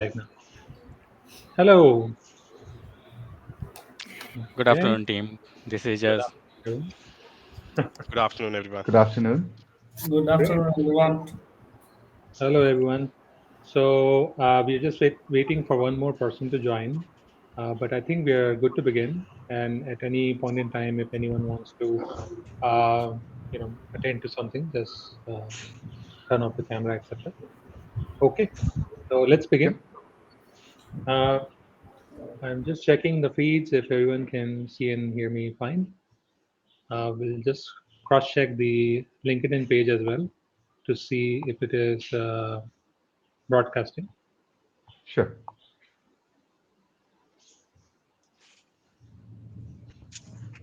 Right now. Hello. Good Okay. afternoon, team. This is Good just afternoon. Good afternoon, everyone. Good afternoon. Good Great. afternoon, everyone. Hello, everyone. So we're just waiting for one more person to join, but I think we are good to begin. And at any point in time, if anyone wants to, uh, attend to something, just turn off the camera, etc. Okay. So let's begin. Yep. Uh, I'm just checking the feeds if everyone can see and hear me fine. We'll just cross-check the LinkedIn page as well to see if it is broadcasting. Sure.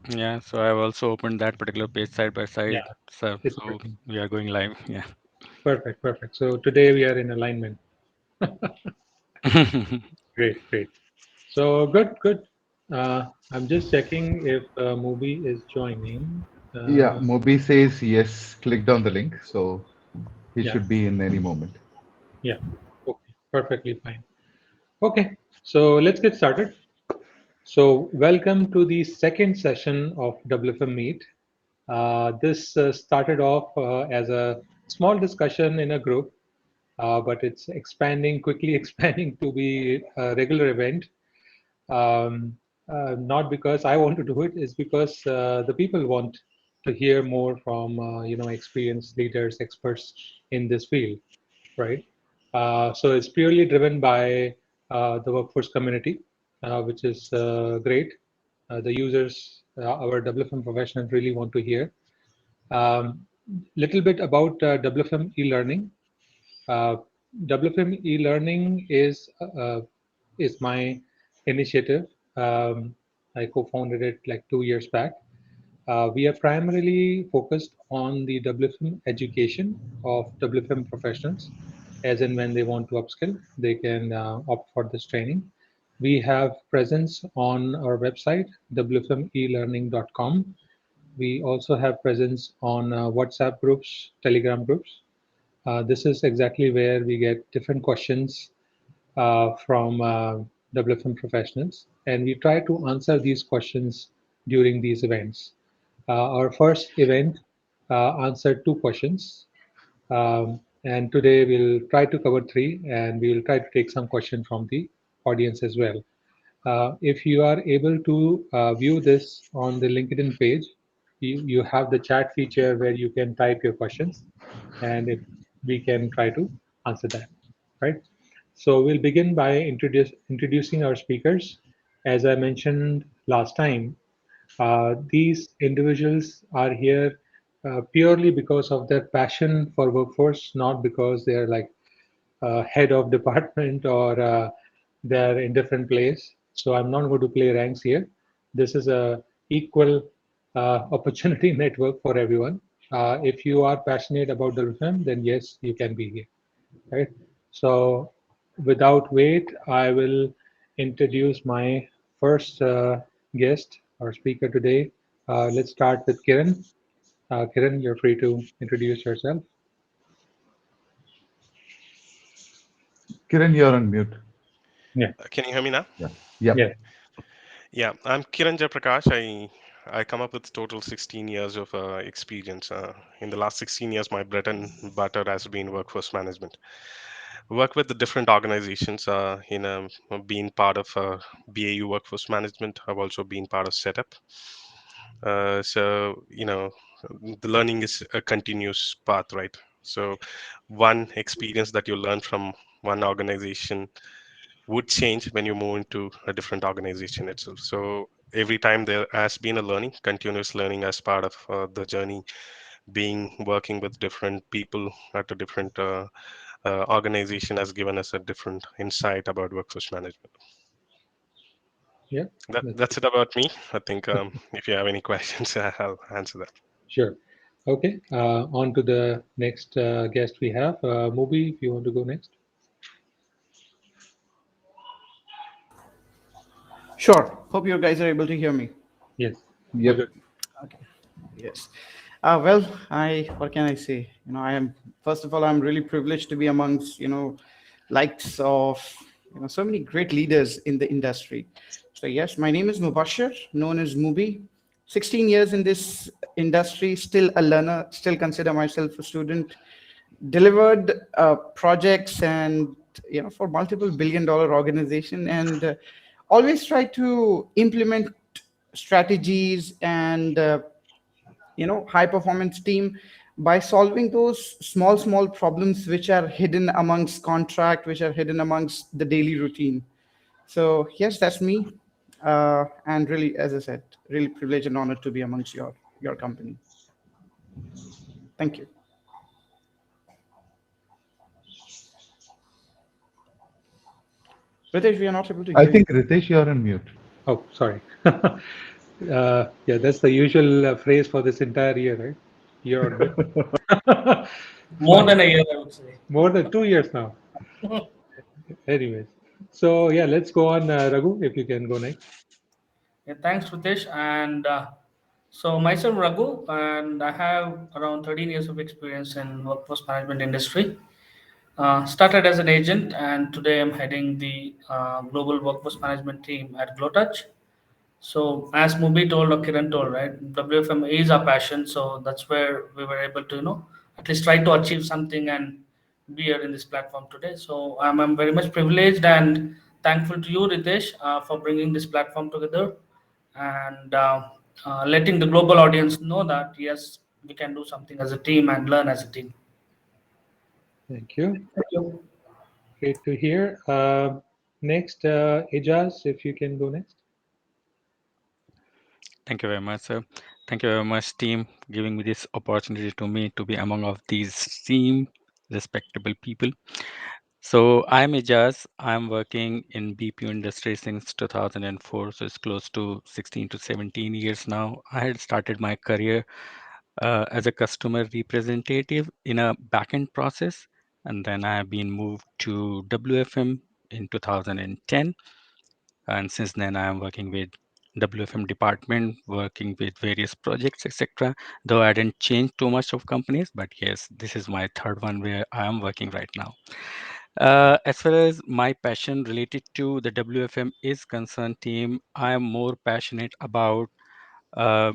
yeah. So I've also opened that particular page side by Yeah, side. So, it's so working. we are going live. Yeah. Perfect, perfect. So today we are in alignment. Great, great. So good, good. I'm just checking if Moby is joining. Yeah, Uh, Moby says yes, clicked on the link, so he yeah, should be in any moment. yeah. Okay, perfectly fine. Okay, so let's get started. So welcome to the second session of WFMeet. This started off as a small discussion in a group, but it's expanding quickly, expanding to be a regular event. Not because I want to do it, it's because the people want to hear more from experienced leaders, experts in this field, right? So it's purely driven by the workforce community, which is great. The users, our WFM professionals really want to hear. Little bit about WFM e-learning. Uh, WFM e-learning is my initiative. I co-founded it like 2 years back. We are primarily focused on the WFM education of WFM professionals, as in when they want to upskill, they can opt for this training. We have presence on our website, wfmelearning.com. We also have presence on WhatsApp groups, Telegram groups. This is exactly where we get different questions from WFM professionals, and we try to answer these questions during these events. Our first event answered two questions, and today we'll try to cover three, and we will try to take some questions from the audience as well. If you are able to view this on the LinkedIn page, you have the chat feature where you can type your questions, and if we can try to answer that, right? So we'll begin by introducing our speakers. As I mentioned last time, these individuals are here purely because of their passion for workforce, not because they're like head of department or they're in different place. So I'm not going to play ranks here. This is a equal opportunity network for everyone. If you are passionate about the film, then yes, you can be here, right? So without wait, I will introduce my first guest or speaker today. Let's start with Kiran. Kiran, you're free to introduce yourself. Kiran, you're on mute. Yeah, Can you hear me now? Yeah. Yep. yeah, Yeah, I'm Kiranja Prakash. I come up with total 16 years of experience. In the last 16 years, my bread and butter has been workforce management. Work with the different organizations being part of BAU workforce management. I've also been part of setup. So the learning is a continuous path, right? So one experience that you learn from one organization would change when you move into a different organization itself. So every time there has been a learning, continuous learning as part of the journey, being working with different people at a different organization has given us a different insight about workforce management. yeah. That's it about me. I think if you have any questions, I'll answer that. Sure. Okay. On to the next guest we have. Moby, if you want to go next. Sure. Hope you guys are able to hear me. Yes. All Yep. good. Okay. Yes. Well, what can I say? I am, first of all, I'm really privileged to be amongst, likes of so many great leaders in the industry. So yes, my name is Mubashir, known as Moby. 16 years in this industry, still a learner, still consider myself a student. Delivered projects and for multiple billion-dollar organization, and always try to implement strategies and high performance team by solving those small problems which are hidden amongst contract, which are hidden amongst the daily routine. So yes, that's me. And really, as I said, really privileged and honored to be amongst your company. Thank you. Ritesh, we are not able to I hear you. think Ritesh, you're on mute. Oh, sorry. Yeah, that's the usual phrase for this entire year, right? Year on mute. More Fine. than a year, I would say. More than 2 years now. Anyways, so yeah, let's go on, Raghu, if you can go next. Yeah, thanks, Ritesh. And so myself, Raghu, and I have around 13 years of experience in workforce management industry. Started as an agent, and today I'm heading the global workforce management team at GlowTouch. So as Moby told or Kiran told, right, WFM is our passion. So that's where we were able to, at least try to achieve something and be here in this platform today. So I'm very much privileged and thankful to you, Ritesh, for bringing this platform together and letting the global audience know that yes, we can do something as a team and learn as a team. Thank you. Thank you. Great to hear. Next, Ijaz, if you can go next. Thank you very much, sir. Thank you very much, team, giving me this opportunity to me to be among of these team respectable people. So I'm Ijaz. I'm working in BPO industry since 2004, so it's close to 16 to 17 years now. I had started my career as a customer representative in a backend process, and then I have been moved to WFM in 2010, and since then I am working with WFM department, working with various projects, etc. Though I didn't change too much of companies, but yes, this is my third one where I am working right now. As far as my passion related to the WFM is concerned, team, I am more passionate uh,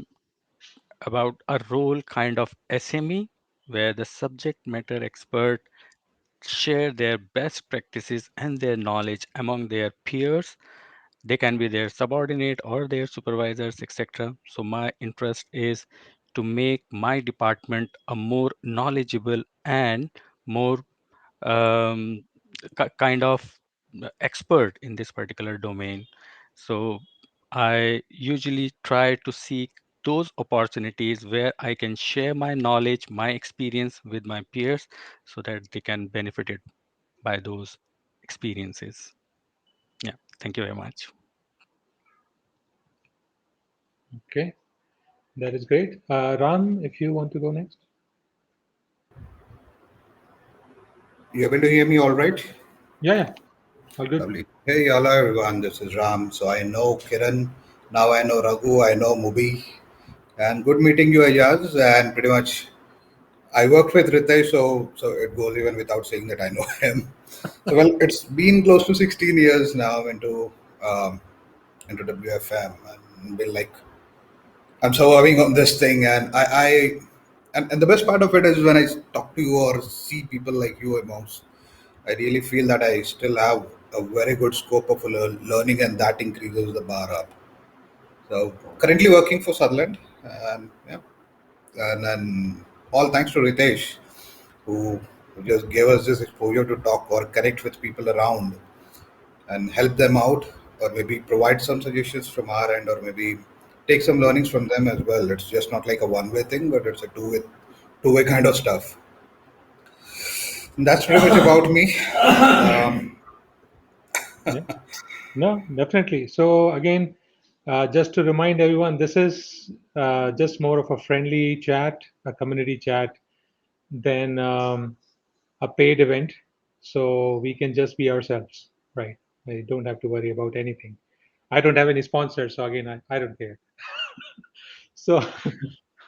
about a role kind of SME, where the subject matter expert share their best practices and their knowledge among their peers. They can be their subordinate or their supervisors, etc. So my interest is to make my department a more knowledgeable and more um, kind of expert in this particular domain. So I usually try to seek those opportunities where I can share my knowledge, my experience with my peers so that they can benefit it by those experiences. Yeah, thank you very much. Okay, that is great. Ram, if you want to go next. You able to hear me all right? Yeah, yeah, all good. Lovely. Hey, hello everyone. This is Ram. So I know Kiran. Now I know Raghu. I know Mubi. And good meeting you, Ayaz. And pretty much I worked with Ritesh, so it goes even without saying that I know him. So well, it's been close to 16 years now um, into WFM, and been like I'm surviving on this thing, and and the best part of it is when I talk to you or see people like you amongst. I really feel that I still have a very good scope of learning, and that increases the bar up. So currently working for Sutherland, and yeah, and then all thanks to Ritesh, who just gave us this exposure to talk or connect with people around and help them out, or maybe provide some suggestions from our end, or maybe take some learnings from them as well. It's just not like a one-way thing, but it's a two-way kind of stuff. And that's pretty much about me. Um, Yeah, no, definitely. So again, just to remind everyone, this is just more of a friendly chat, a community chat, than a paid event. So we can just be ourselves, right? I don't have to worry about anything. I don't have any sponsors, so again, I don't care. So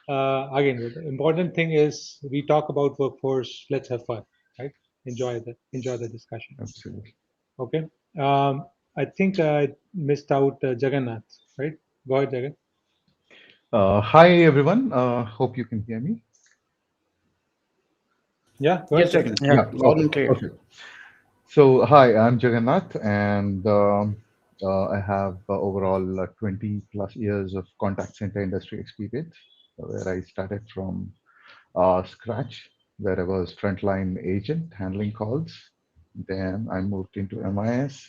again, the important thing is we talk about workforce. Let's have fun, right? Enjoy the discussion. Absolutely. Okay. I think I missed out Jagannath, right? Go ahead, Jagan. Hi, everyone. Hope you can hear me. Yeah, go Yes, ahead. Jagan. Yeah. Yeah. Loud Okay. and clear. Okay. So, hi, I'm Jagannath, and I have overall 20 plus years of contact center industry experience, where I started from scratch, where I was frontline agent handling calls. Then I moved into MIS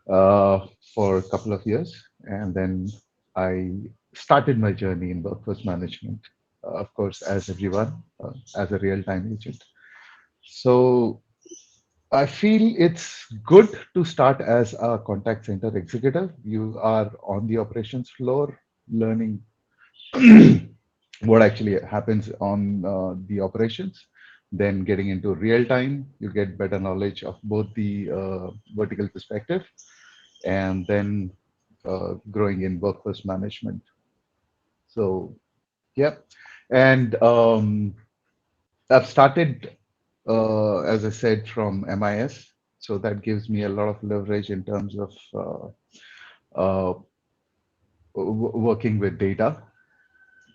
uh, for a couple of years, and then I started my journey in workforce management, of course, as everyone, as a real-time agent. So I feel it's good to start as a contact center executive. You are on the operations floor, learning what actually happens on the operations. Then getting into real time, you get better knowledge of both the vertical perspective and then growing in workforce management. So, yeah. And I've started, as I said, from MIS. So that gives me a lot of leverage in terms of working with data.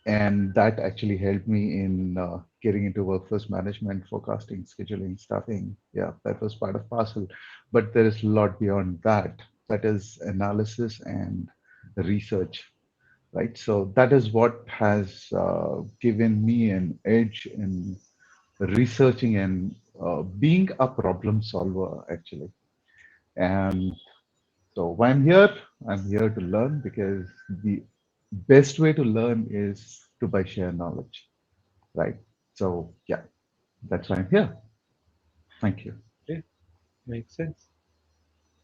And that actually helped me in getting into workforce management, forecasting, scheduling, staffing. Yeah, that was part of parcel. But there is a lot beyond that. That is analysis and research, right? So that is what has given me an edge in researching and being a problem solver, actually. And so why I'm here to learn because the best way to learn is to by share knowledge, right? So yeah, that's why I'm here. Thank you. Okay, makes sense.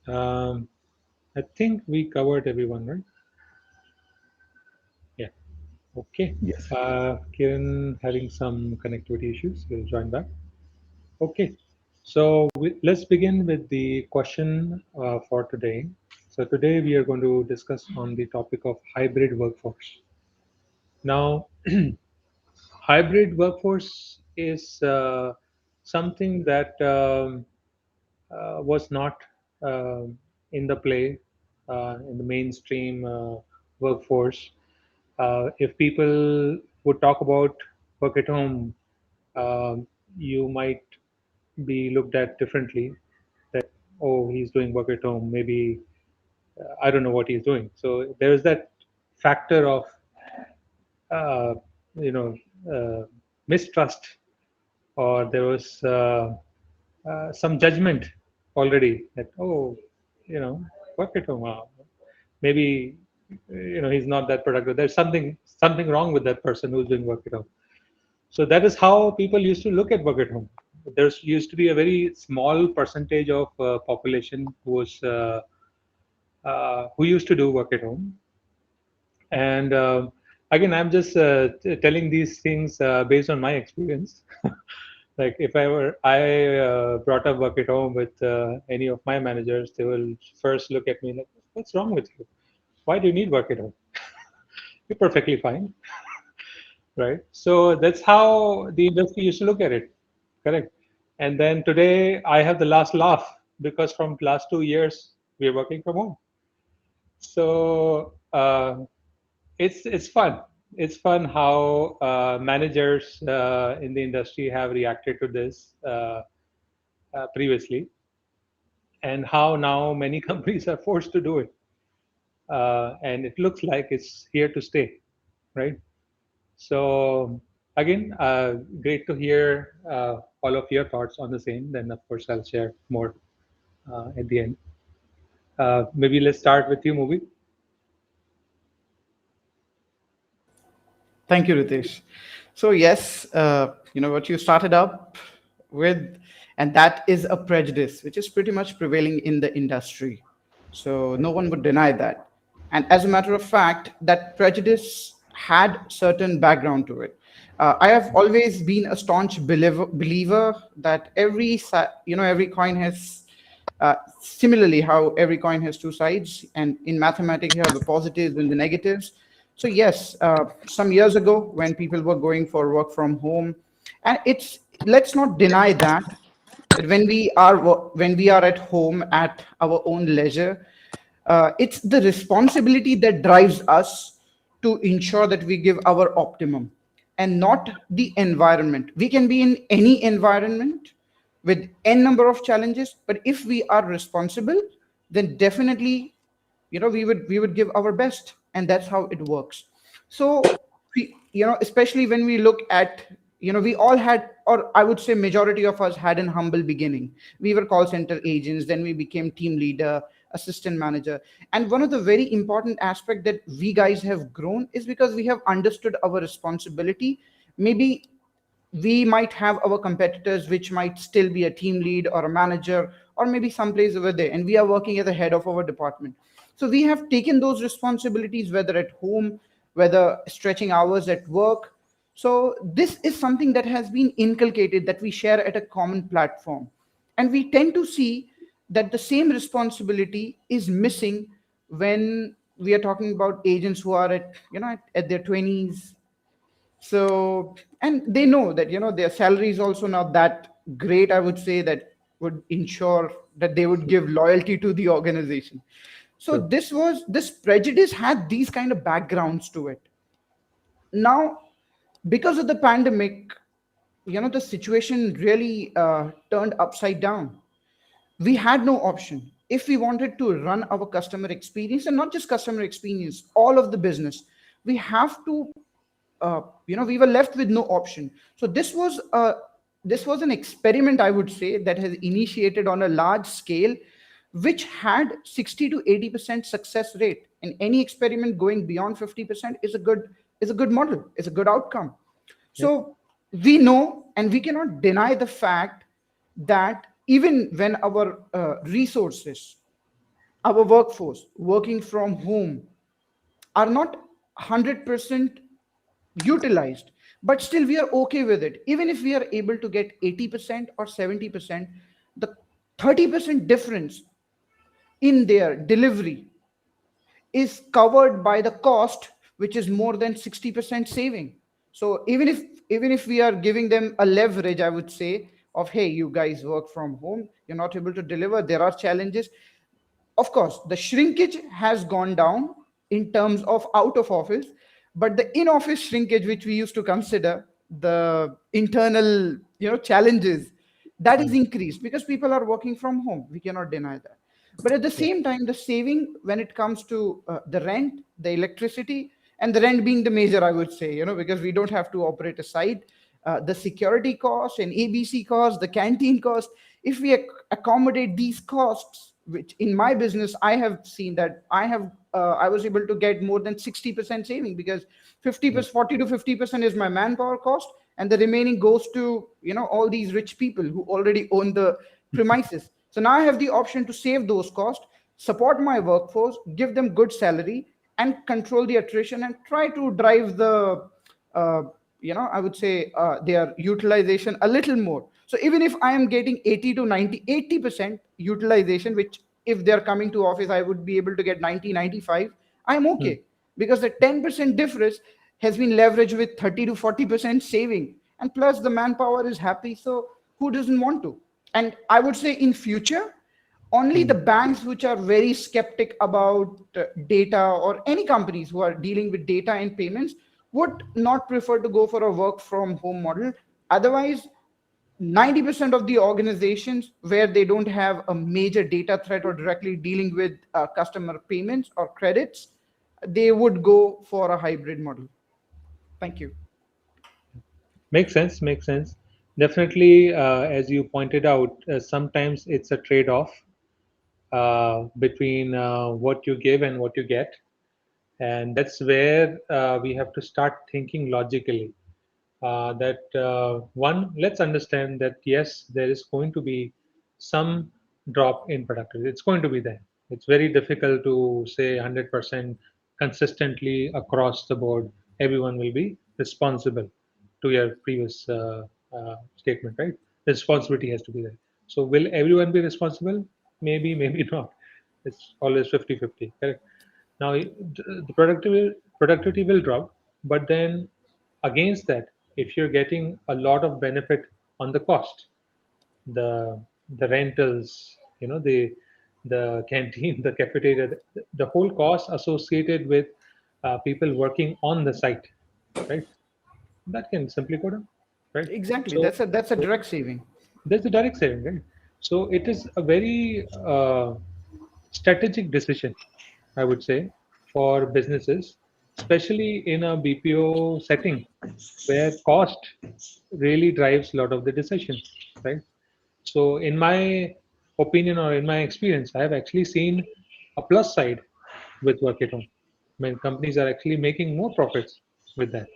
Um, I think we covered everyone, right? Yeah. Okay. Yes. Kiran having some connectivity issues. He'll join back. Okay. So let's begin with the question for today. So today we are going to discuss on the topic of hybrid workforce. Now, hybrid workforce is something that was not uh, in the play in the mainstream workforce. If people would talk about work at home, um, you might be looked at differently. That, oh, he's doing work at home. Maybe I don't know what he's doing. So there is that factor of uh, you know mistrust, or there was some judgment already that, oh, you know work at home, maybe he's not that productive. There's something wrong with that person who's doing work at home. So that is how people used to look at work at home. There used to be a very small percentage of population who used to do work at home. And again, I'm just telling these things based on my experience. Like if I brought up work at home with any of my managers, they will first look at me like, "What's wrong with you? Why do you need work at home? You're perfectly fine." Right? So that's how the industry used to look at it. Correct. And then today I have the last laugh because from last 2 years we're working from home. So it's fun. It's fun how managers in the industry have reacted to this previously, and how now many companies are forced to do it. And it looks like it's here to stay, right? So again, great to hear all of your thoughts on the same. Then of course I'll share more at the end. Maybe let's start with you, Moby. Thank you, Ritesh. So yes, what you started up with, and that is a prejudice which is pretty much prevailing in the industry. So no one would deny that. And as a matter of fact, that prejudice had certain background to it. I have always been a staunch believer that every coin has similarly how every coin has two sides, and in mathematics you have the positives and the negatives. So yes, some years ago when people were going for work from home, and it's let's not deny that that when we are at home at our own leisure, it's the responsibility that drives us to ensure that we give our optimum and not the environment. We can be in any environment with n number of challenges, but if we are responsible, then definitely, we would give our best, and that's how it works. So especially when we look at, we all had, or I would say majority of us had an humble beginning. We were call center agents, then we became team leader, assistant manager. And one of the very important aspect that we guys have grown is because we have understood our responsibility. Maybe we might have our competitors which might still be a team lead or a manager or maybe someplace over there, and we are working as the head of our department. So we have taken those responsibilities, whether at home, whether stretching hours at work. So this is something that has been inculcated, that we share at a common platform. And we tend to see that the same responsibility is missing when we are talking about agents who are at their 20s. So, and they know that their salary is also not that great, I would say, that would ensure that they would give loyalty to the organization. So True. this prejudice had these kind of backgrounds to it. Now, because of the pandemic, the situation really turned upside down. We had no option. If we wanted to run our customer experience, and not just customer experience, all of the business, we have to, we were left with no option. So this was an experiment, I would say, that has initiated on a large scale, which had 60 to 80% success rate. And any experiment going beyond 50% is a good model, is a good outcome. Yep. So we know, and we cannot deny the fact that even when our resources, our workforce working from home are not 100% utilized, but still we are okay with it. Even if we are able to get 80% or 70%, the 30% difference in their delivery is covered by the cost, which is more than 60% saving. So even if we are giving them a leverage, I would say, of, hey, you guys work from home, you're not able to deliver, there are challenges. Of course, the shrinkage has gone down in terms of out of office, but the in office shrinkage, which we used to consider the internal challenges, that is increased because people are working from home. We cannot deny that. But at the Yeah. same time, the saving when it comes to the rent, the electricity, and the rent being the major, I would say, because we don't have to operate a site, the security cost and ABC cost, the canteen cost. If we accommodate these costs, which in my business I have seen that I was able to get more than 60% saving, because 40 to 50% is my manpower cost, and the remaining goes to all these rich people who already own the premises. So now I have the option to save those costs, support my workforce, give them good salary, and control the attrition, and try to drive the I would say their utilization a little more. So even if I am getting 80 to 90, 80% utilization, which if they're coming to office, I would be able to get 90, 95, I'm Hmm. okay, because the 10% difference has been leveraged with 30 to 40% saving. And plus the manpower is happy. So who doesn't want to? And I would say in future, only the banks which are very skeptic about data, or any companies who are dealing with data and payments, would not prefer to go for a work from home model. Otherwise, 90% of the organizations where they don't have a major data threat or directly dealing with customer payments or credits, they would go for a hybrid model. Thank you. Makes sense. Makes sense. Definitely, as you pointed out, sometimes it's a trade-off between what you give and what you get, and that's where we have to start thinking logically. That one, let's understand that yes, there is going to be some drop in productivity. It's going to be there. It's very difficult to say 100% consistently across the board. Everyone will be responsible to your previous statement, right? The responsibility has to be there. So, will everyone be responsible? Maybe, maybe not. It's always 50-50, correct? Now, the productivity will drop, but then against that, if you're getting a lot of benefit on the cost, the the rentals, the canteen, the cafeteria, the whole cost associated with people working on the site, right? That can simply go down, right? Exactly. So, That's a so direct saving. there's a direct saving, right? So it is a very strategic decision, I would say, for businesses, especially in a BPO setting where cost really drives a lot of the decision, right? So, in my opinion or in my experience, I have actually seen a plus side with work at home. I mean, companies are actually making more profits with that.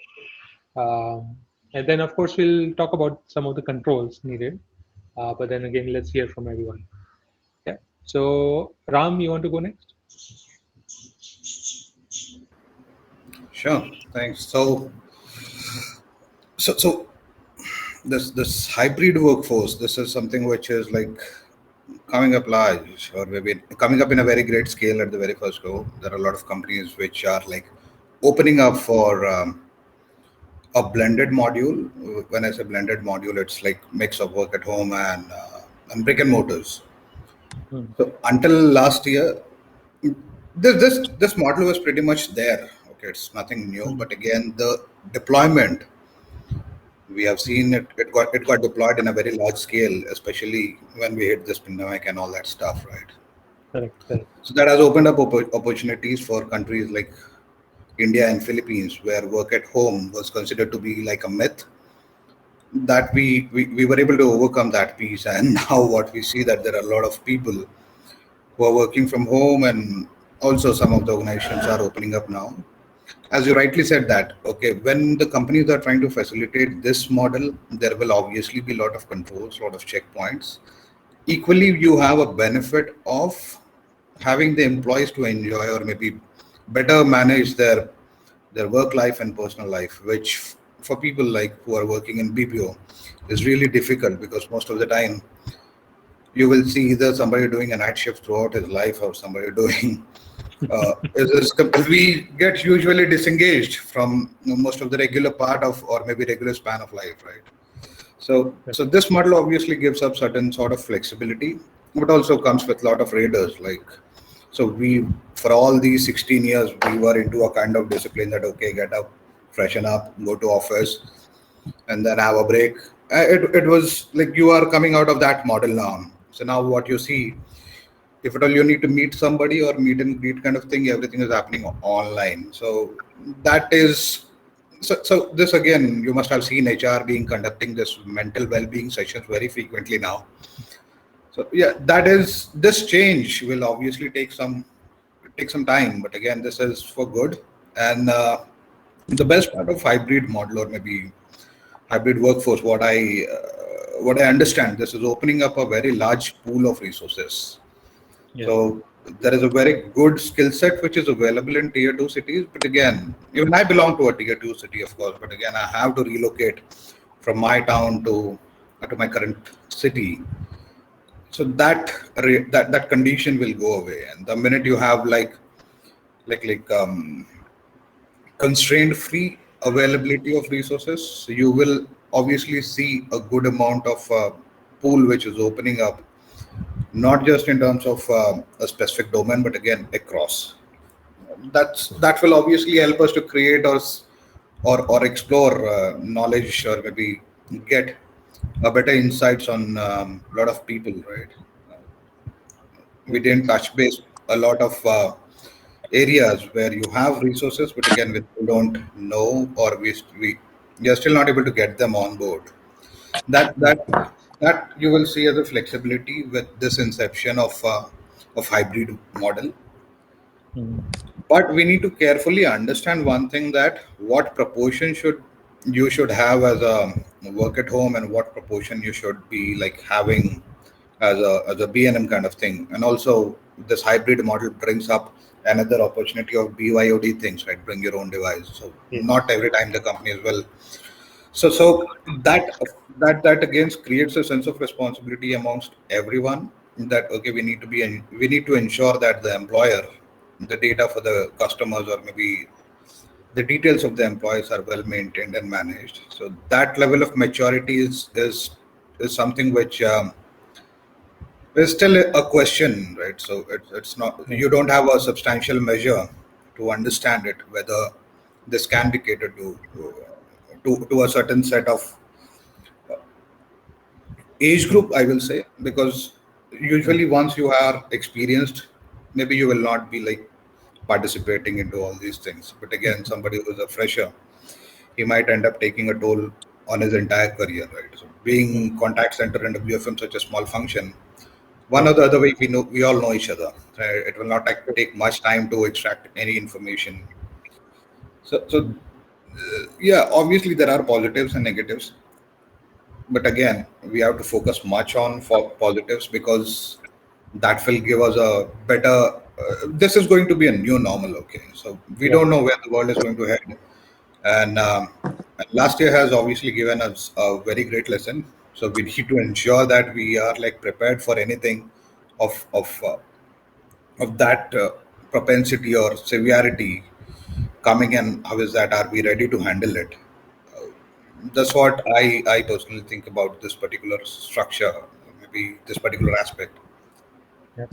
And then, of course, we'll talk about some of the controls needed. But then again, let's hear from everyone. Yeah. So, Ram, you want to go next? Sure, thanks. So this hybrid workforce, this is something which is like coming up large, or maybe coming up in a very great scale at the very first go. There are a lot of companies which are like opening up for a blended module. When I say blended module, it's like mix of work at home and brick and mortars. Hmm. So until last year, this model was pretty much there. Okay, it's nothing new. Hmm. But again, the deployment, we have seen it got deployed in a very large scale, especially when we hit this pandemic and all that stuff, right? Correct. Correct. So that has opened up opportunities for countries like India and Philippines, where work at home was considered to be like a myth. That we were able to overcome that piece, and now what we see that there are a lot of people who are working from home, and also some of the organizations are opening up now. As you rightly said that, okay, when the companies are trying to facilitate this model, there will obviously be a lot of controls, a lot of checkpoints. Equally, you have a benefit of having the employees to enjoy or maybe better manage their work life and personal life, which for people like who are working in BPO is really difficult, because most of the time you will see either somebody doing a night shift throughout his life or somebody doing we get usually disengaged from most of the regular part of, or maybe regular span of life, right? So this model obviously gives up certain sort of flexibility, but also comes with a lot of raiders. Like, so we, for all these 16 years, we were into a kind of discipline that, okay, get up, freshen up, go to office, and then have a break. It was like you are coming out of that model now. So now what you see, if at all you need to meet somebody or meet and greet kind of thing, everything is happening online. So that is so this again, you must have seen HR being conducting this mental well-being sessions very frequently now. So yeah, that is, this change will obviously take some time, but again, this is for good. And the best part of hybrid model, or maybe hybrid workforce, what I understand, this is opening up a very large pool of resources. Yeah. So there is a very good skill set which is available in tier two cities. But again, even I belong to a tier two city, of course. But again, I have to relocate from my town to my current city. So that condition will go away. And the minute you have like constraint free availability of resources, you will obviously see a good amount of pool which is opening up, not just in terms of a specific domain, but again across. That will obviously help us to create or explore knowledge, or maybe get a better insights on a lot of people, right? We didn't touch base a lot of areas where you have resources, but again, we don't know, or we are still not able to get them on board. That Hmm. that that you will see as a flexibility with this inception of hybrid model. Hmm. But we need to carefully understand one thing, that what proportion should have as a work at home, and what proportion you should be like having as a BNM kind of thing. And also this hybrid model brings up another opportunity of BYOD things, right? Bring your own device. So Yes. not every time the company as well. So that again creates a sense of responsibility amongst everyone, that okay, we need to ensure that the employer, the data for the customers, or maybe the details of the employees are well maintained and managed. So that level of maturity is something which There's still a question, right? So it's not, you don't have a substantial measure to understand it whether this can be catered to a certain set of age group, I will say, because usually once you are experienced, maybe you will not be like participating into all these things. But again, somebody who's a fresher, he might end up taking a toll on his entire career, right? So being contact center and WFM such a small function, one or the other way, we all know each other. Right? It will not take much time to extract any information. So yeah, obviously there are positives and negatives, but again, we have to focus much on for positives because that will give us a better. This is going to be a new normal, okay? So we Yeah. don't know where the world is going to head, and last year has obviously given us a very great lesson. So we need to ensure that we are like prepared for anything of that propensity or severity coming in. How is that? Are we ready to handle it? That's what I personally think about this particular structure, maybe this particular aspect. Yeah.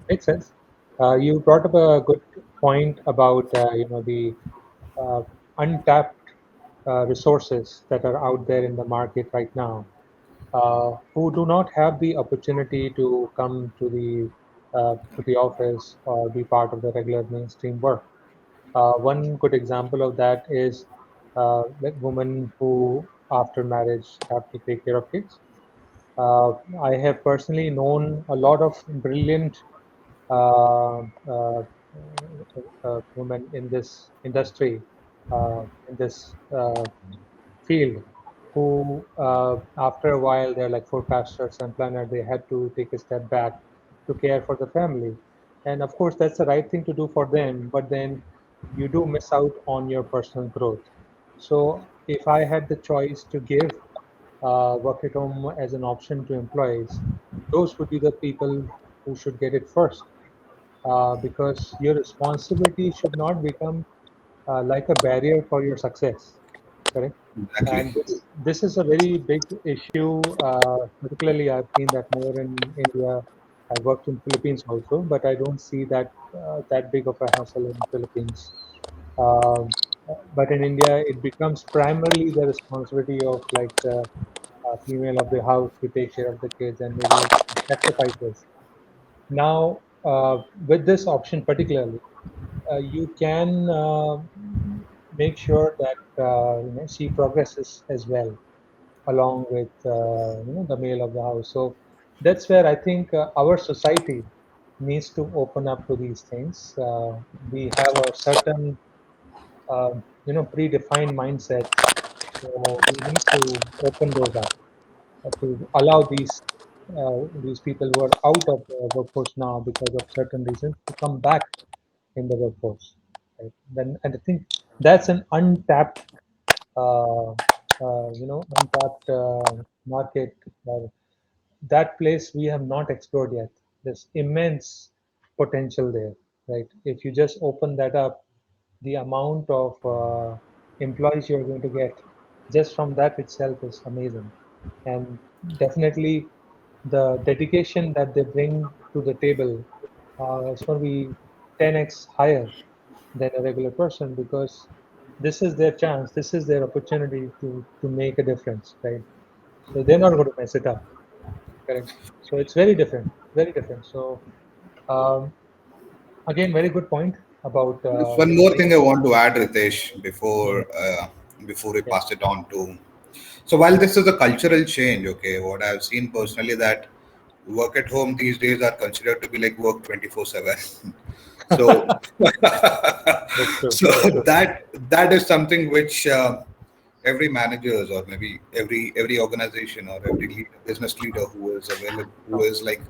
Makes sense. You brought up a good point about the uh, untapped resources that are out there in the market right now, who do not have the opportunity to come to the office or be part of the regular mainstream work. One good example of that is like women who, after marriage, have to take care of kids. Uh, I have personally known a lot of brilliant women in this industry, in this field, who, after a while, they're like forecasters and planners, they had to take a step back to care for the family. And of course, that's the right thing to do for them, but then you do miss out on your personal growth. So, if I had the choice to give work at home as an option to employees, those would be the people who should get it first, because your responsibility should not become like a barrier for your success. Correct. Exactly. And this is a very big issue. Particularly, I've seen that more in India. I worked in Philippines also, but I don't see that big of a hassle in Philippines. Um, but in India, it becomes primarily the responsibility of like the female of the house to take care of the kids and maybe sacrifices. Now, with this option particularly, you can make sure that she progresses as well along with the male of the house. So that's where I think our society needs to open up to these things. We have a certain predefined mindsets, so we need to open those up to allow these people who are out of the workforce now because of certain reasons to come back in the workforce. Right? Then, and I think that's an untapped, untapped market. That place we have not explored yet. There's immense potential there, right? If you just open that up, the amount of employees you're going to get just from that itself is amazing. And definitely the dedication that they bring to the table is going to be 10x higher than a regular person, because this is their chance, this is their opportunity to make a difference, right? So they're not going to mess it up. Correct. So it's very different, very different. So um, again, very good point about There's one more bringing. thing I want to add, Ritesh, Yeah, before we yeah, pass it on to. So while this is a cultural change, okay, what I've seen personally that work at home these days are considered to be like work 24/7. So that's true. so That's true. that is something which every managers or maybe every organization or every business leader who is available, who is like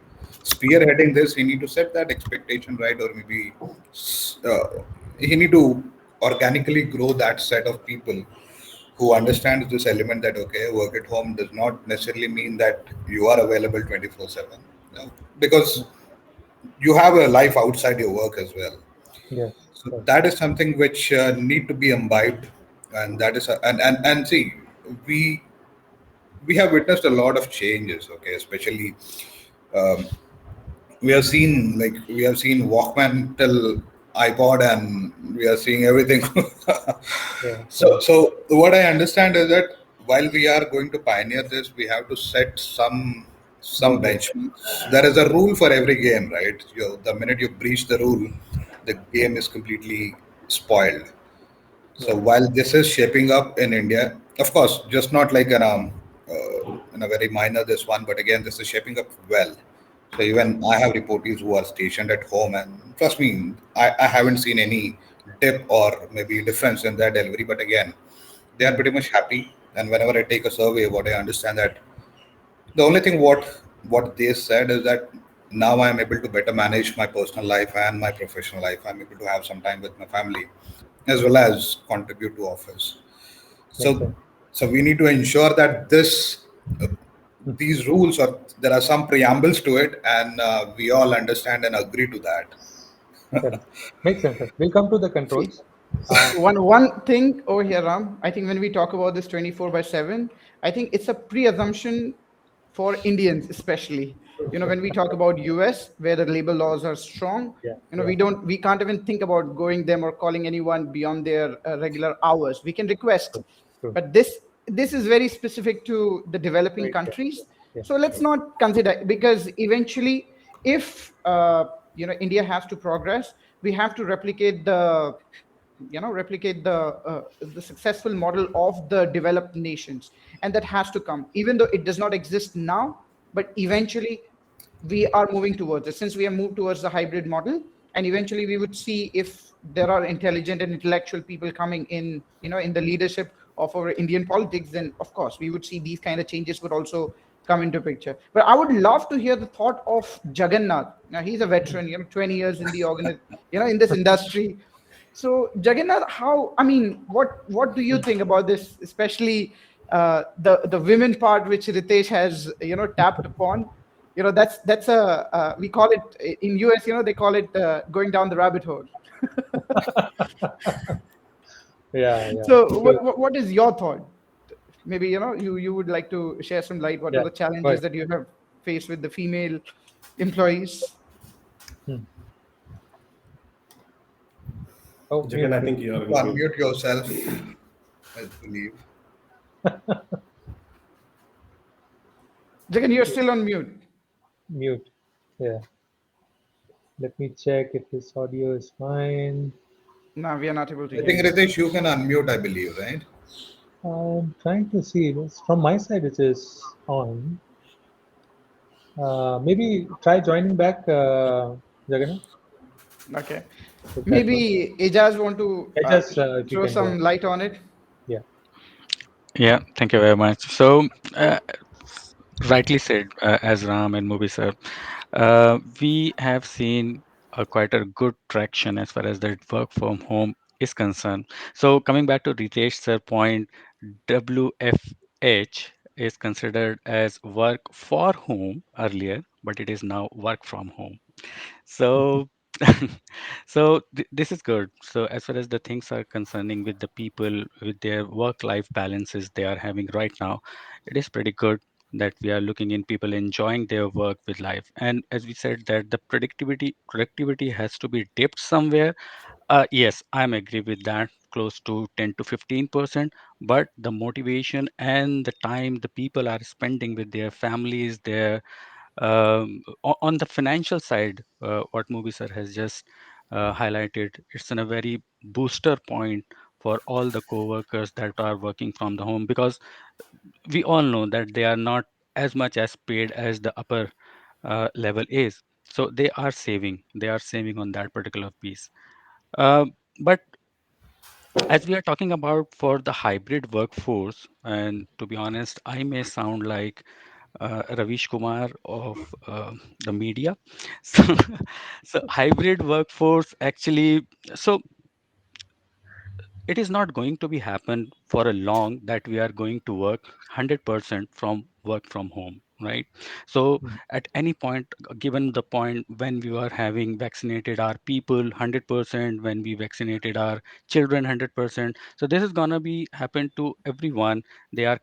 spearheading this, he need to set that expectation right, or maybe uh, he need to organically grow that set of people who understands this element that okay, work at home does not necessarily mean that you are available 24/7, because you have a life outside your work as well. Yes, So yes, that is something which need to be imbibed, and that is and see, we we have witnessed a lot of changes. Okay, especially Um, we have seen Walkman till iPod, and we are seeing everything. Yeah. So what I understand is that while we are going to pioneer this, we have to set some Boundaries. benchmarks. There is a rule for every game, right? The minute you breach the rule, the game is completely spoiled. So Yeah. while this is shaping up in India, of course, just not like in a very minor this one, but again, this is shaping up well. So even I have reportees who are stationed at home, and trust me, I haven't seen any dip or maybe difference in their delivery. But again, they are Mm. pretty much happy. And whenever I take a survey, what I understand that the only thing what they said is that now I am able to better manage my personal life and my professional life. I'm able to have some time with my family as well as contribute to office. Makes So, sense. so we need to ensure that uh, Mm. these rules, or there are some preambles to it, and we all understand and agree to that. Correct. Makes sense. We'll come to the See, controls. Uh, one thing over here, Ram. I think when we talk about this 24/7, I think it's a pre-assumption for Indians, especially. When we talk about US, where the labor laws are strong, yeah. we Yeah. don't, we can't even think about going them or calling anyone beyond their regular hours. We can request, True. True. but this is very specific to the developing Right. Yeah. countries. Yeah. So let's not consider, because eventually, if India has to progress, we have to replicate the successful model of the developed nations, and that has to come, even though it does not exist now, but eventually we are moving towards it, since we have moved towards the hybrid model. And eventually we would see, if there are intelligent and intellectual people coming in, in the leadership of our Indian politics, then of course we would see these kind of changes would also come into picture. But I would love to hear the thought of Jagannath. Now he's a veteran, 20 years in the in this industry. So Jagannath, what do you think about this, especially the women part, which Ritesh has tapped upon? That's a we call it in US. They call it going down the rabbit hole. Yeah. Yeah. So True. what is your thought? Maybe you would like to share some light. What are Yeah. the challenges Right. that you have faced with the female employees? Hmm. Oh, Jagan, mute. I Mute. think you are To on mute. unmute yourself, I believe. Jagan, you're still on mute. Mute. Yeah. Let me check if this audio is fine. No, we are not able to I hear think you. Ritesh, you can unmute, I believe, right? I'm trying to see this from my side. It is on. Maybe try joining back, Jagannath, Okay. if that works. Maybe Ejaz want to I just if you throw can join. some light on it. Yeah. Yeah, thank you very much. So, rightly said, as Ram and Moby sir, we have seen quite a good traction as far as the work from home is concerned. So, coming back to Ritesh sir point, WFH is considered as work for home earlier, but it is now work from home. So, so this is good. So, as far as the things are concerning with the people with their work-life balances they are having right now, it is pretty good that we are looking in people enjoying their work with life. And as we said that the productivity has to be dipped somewhere. Yes, I'm agree with that. Close to 10 to 15%, but the motivation and the time the people are spending with their families, their on the financial side, what Moby sir has just highlighted, it's in a very booster point for all the co-workers that are working from the home, because we all know that they are not as much as paid as the upper level is. So they are saving on that particular piece. Uh, but as we are talking about for the hybrid workforce, and to be honest, I may sound like Ravish Kumar of the media. So, so hybrid workforce actually, so it is not going to be happen for a long that we are going to work 100% from work from home, right? So Mm. at any point, given the point when we were having vaccinated our people 100%, when we vaccinated our children 100%, so this is gonna be happen to everyone. They are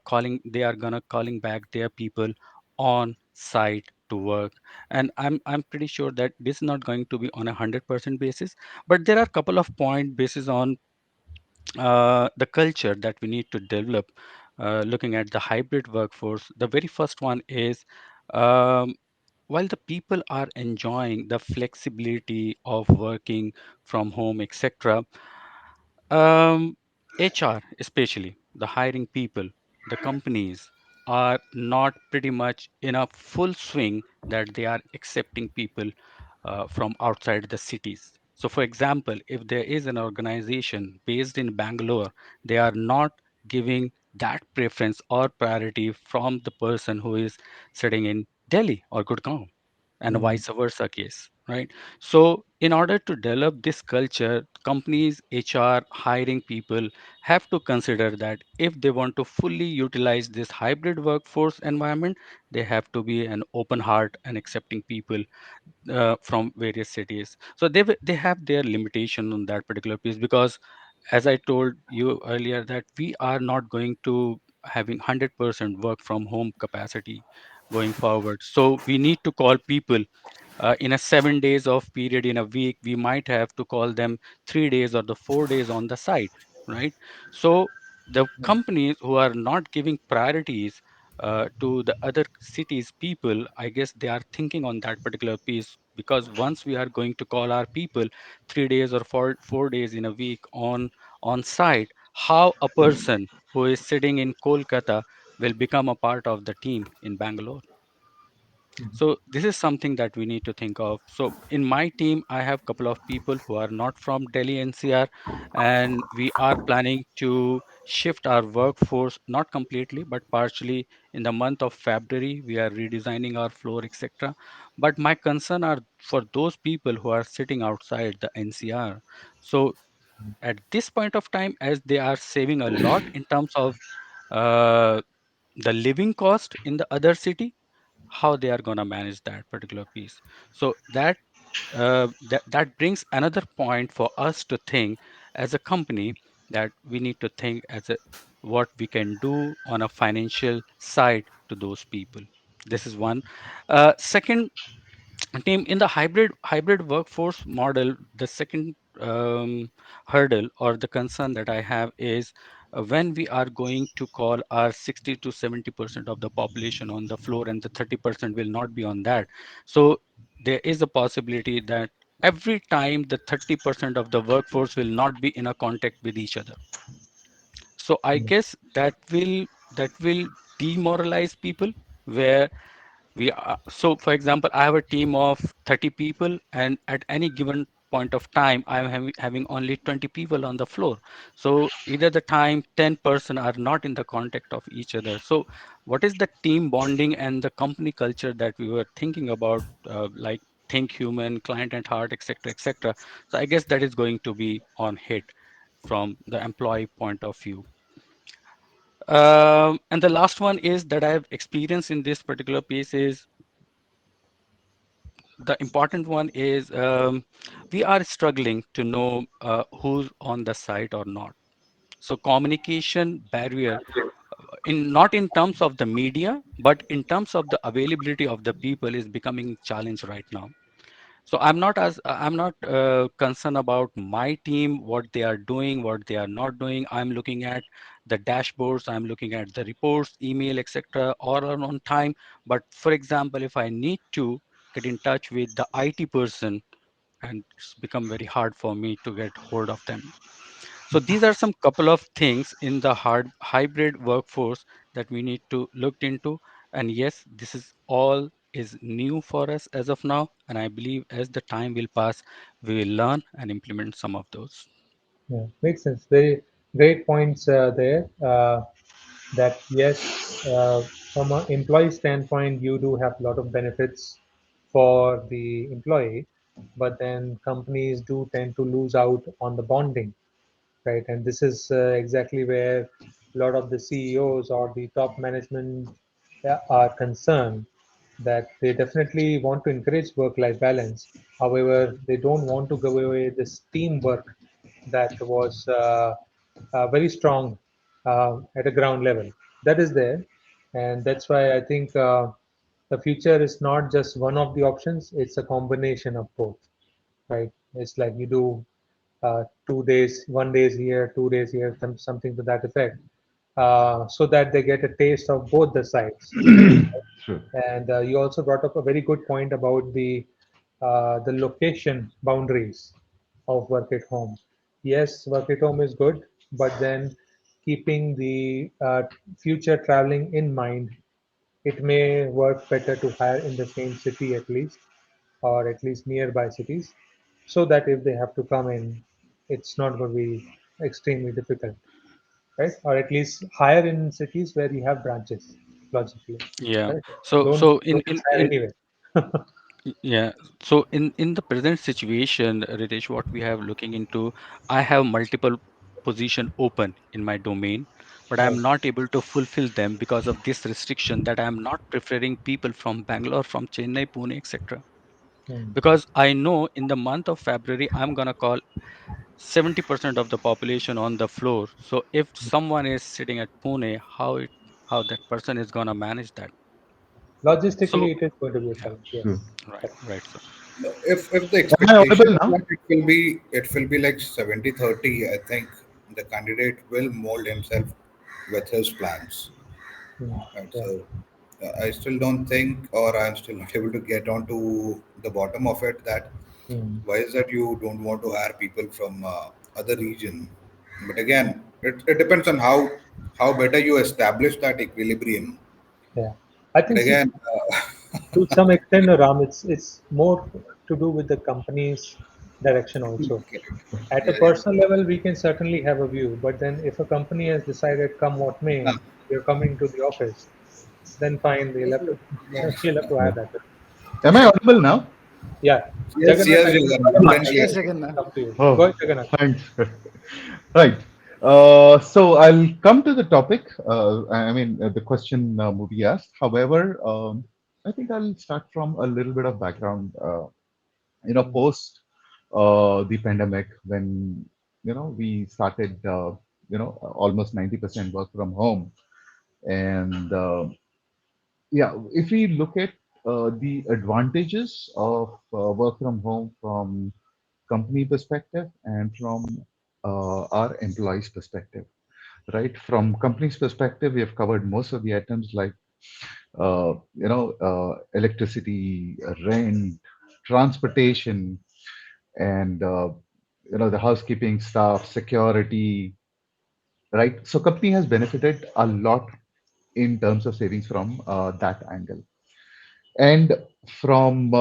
gonna calling back their people on site to work. And I'm pretty sure that this is not going to be on a 100% basis, but there are a couple of point basis on the culture that we need to develop. Looking at the hybrid workforce, the very first one is, um, while the people are enjoying the flexibility of working from home, etc., um, HR, especially the hiring people, the companies are not pretty much in a full swing that they are accepting people from outside the cities. So, for example, if there is an organization based in Bangalore, they are not giving that preference or priority from the person who is sitting in Delhi or Gurgaon, and Mm. vice versa case, right? So, in order to develop this culture, companies, HR, hiring people have to consider that if they want to fully utilize this hybrid workforce environment, they have to be an open heart and accepting people from various cities. So they have their limitation on that particular piece, because as I told you earlier, that we are not going to having 100% work from home capacity going forward. So we need to call people in a 7 days of period in a week. We might have to call them 3 days or the 4 days on the site, right? So the companies who are not giving priorities to the other cities people, I guess they are thinking on that particular piece, because once we are going to call our people 3 days or four days in a week on site, how a person who is sitting in Kolkata will become a part of the team in Bangalore? Mhm. So this is something that we need to think of. So in my team, I have a couple of people who are not from Delhi NCR, and we are planning to shift our workforce, not completely, but partially in the month of February. We are redesigning our floor, etc. But my concern are for those people who are sitting outside the NCR. So at this point of time, as they are saving a lot in terms of uh, the living cost in the other city, how they are going to manage that particular piece. So that brings another point for us to think as a company, that we need to think as a what we can do on a financial side to those people. This is one. Second, team, in the hybrid workforce model, the second hurdle or the concern that I have is, when we are going to call our 60 to 70% of the population on the floor, and the 30% will not be on that. So there is a possibility that every time the 30% of the workforce will not be in a contact with each other. So I Mm. guess that will demoralize people, where we are. So for example, I have a team of 30 people, and at any given point of time I'm having only 20 people on the floor. So either the time 10 person are not in the contact of each other. So what is the team bonding and the company culture that we were thinking about, like think human, client at heart, etc., etc.? So I guess that is going to be on hit from the employee point of view. And the last one is that I have experienced in this particular piece is, the important one is, we are struggling to know who's on the site or not. So communication barrier, in not in terms of the media, but in terms of the availability of the people, is becoming challenge right now. So I'm not concerned about my team, what they are doing, what they are not doing. I'm looking at the dashboards, I'm looking at the reports, email, etc., all are on time. But for example, if I need to get in touch with the IT person, and it's become very hard for me to get hold of them. So these are some couple of things in the hard hybrid workforce that we need to look into. And yes, this is all is new for us as of now. And I believe as the time will pass, we will learn and implement some of those. Yeah, makes sense. Very great points there. That yes, from an employee standpoint, you do have a lot of benefits for the employee, but then companies do tend to lose out on the bonding, right? And this is exactly where a lot of the CEOs or the top management are concerned, that they definitely want to encourage work-life balance. However, they don't want to go away this teamwork that was very strong at a ground level. That is there, and that's why I think The future is not just one of the options, it's a combination of both, right? It's like you do 2 days, 1 days here, 2 days here, something to that effect, so that they get a taste of both the sides. Sure. And you also brought up a very good point about the location boundaries of work at home. Yes, work at home is good, but then keeping the future traveling in mind, it may work better to hire in the same city at least, or at least nearby cities, so that if they have to come in, it's not going to be extremely difficult, right? Or at least hire in cities where you have branches, logically, Yeah. right? So Don't so don't just hire anywhere. yeah. So in the present situation, Ritesh, what we have looking into, I have multiple position open in my domain, but I'm Right. not able to fulfill them because of this restriction that I'm not preferring people from Bangalore, from Chennai, Pune, etc. Hmm. Because I know in the month of February I'm gonna call 70% of the population on the floor. So if someone is sitting at Pune, how that person is gonna manage that? So Logistically, it is going to be a yeah, challenge. Sure. Yes. right, right. So No, if the Am I expectation audible is now? that it will be like 70-30, I think the candidate will mold himself with his plans. Hmm. Right. Yeah. So I still don't think, or I'm still not able to get on to the bottom of it, that Hmm. why is that you don't want to hire people from other region. But again, it depends on how better you establish that equilibrium. Yeah. I But think, see, again, to some extent, Ram, it's more to do with the company's direction also. correct. At a Yeah, yeah. personal level, we can certainly have a view, but then if a company has decided, come what Ah, may, you're coming to the office, then fine, we'll have to you'll have to Yeah. hire that person. Am I audible now? Yeah. yes, Jagannath, yes, I think Jagan, loud and Yes, clear. Jagannath. come to you. Go Oh, ahead, Jagannath. thanks. Right. So I'll come to the topic. The question Moby asked. However, I think I'll start from a little bit of background. Hmm. Post the pandemic, when we started, almost 90% work from home, and yeah, if we look at the advantages of work from home from company perspective and from our employees perspective, right? From company's perspective, we have covered most of the items like electricity, rent, transportation, and the housekeeping staff, security, right? So company has benefited a lot in terms of savings from that angle. And from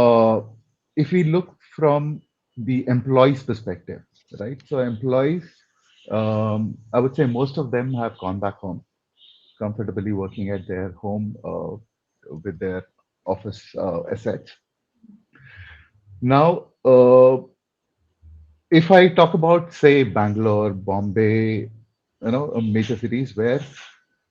if we look from the employees' perspective, right? So employees, I would say most of them have gone back home, comfortably working at their home with their office assets. Now, if I talk about, say, Bangalore, Bombay, major cities where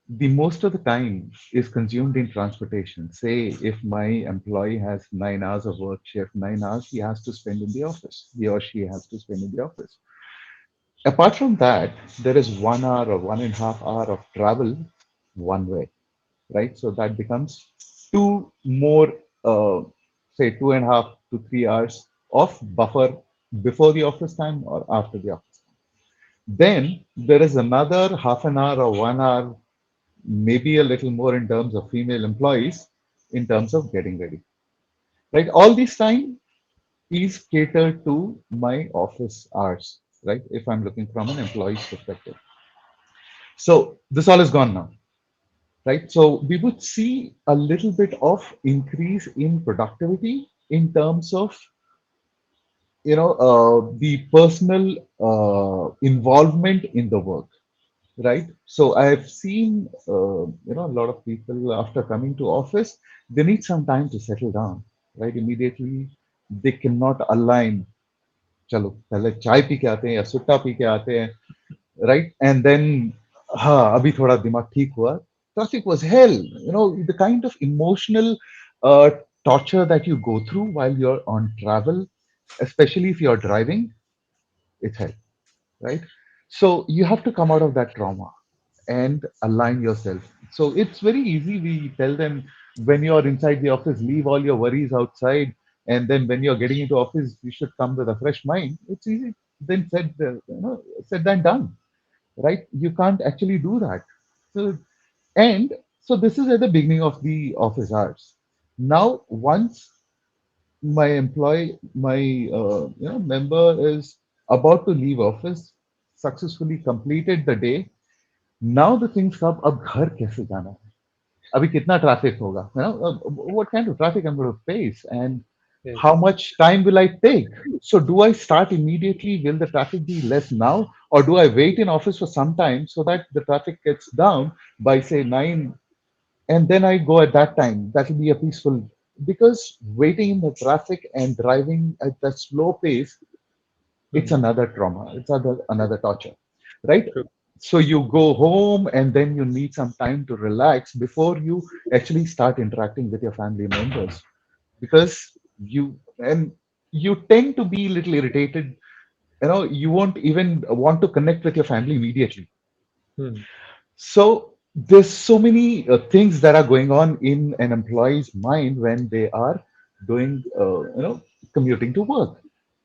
the most of the time is consumed in transportation. Say, if my employee has 9 hours of work shift, 9 hours he has to spend in the office, he or she has to spend in the office. Apart from that, there is 1 hour or 1.5 hour of travel one way, right? So that becomes two more, say, 2.5 to 3 hours of buffer before the office time or after the office time. Then there is another half an hour or 1 hour, maybe a little more in terms of female employees, in terms of getting ready. Right? All this time is catered to my office hours, right? If I'm looking from an employee's perspective. So this all is gone now, right? So we would see a little bit of increase in productivity in terms of the personal involvement in the work, right? So I've seen a lot of people after coming to office, they need some time to settle down, right? Immediately they cannot align. चलो पहले चाय P के आते हैं या सुट्टा P के आते हैं, right? And then हाँ अभी थोड़ा दिमाग ठीक हुआ. Traffic was hell. The kind of emotional uh, torture that you go through while you're on travel, especially if you're driving, it's hell, right? So you have to come out of that trauma and align yourself. So it's very easy. We tell them, when you're inside the office, leave all your worries outside, and then when you're getting into office, you should come with a fresh mind. It's easy then said than done, right? You can't actually do that. So and so this is at the beginning of the office hours. Now, once my member is about to leave office, successfully completed the day. Now the things come. अब घर कैसे जाना है? अभी कितना traffic होगा? What kind of traffic I'm going to face, and Yes. how much time will I take? So do I start immediately? Will the traffic be less now, or do I wait in office for some time so that the traffic gets down by say 9, and then I go at that time? That will be a peaceful, because waiting in the traffic and driving at that slow pace, it's Hmm. another trauma. It's another torture, right? True. So you go home and then you need some time to relax before you actually start interacting with your family members, because you tend to be a little irritated. You won't even want to connect with your family immediately. Hmm. So there's so many things that are going on in an employee's mind when they are doing, commuting to work.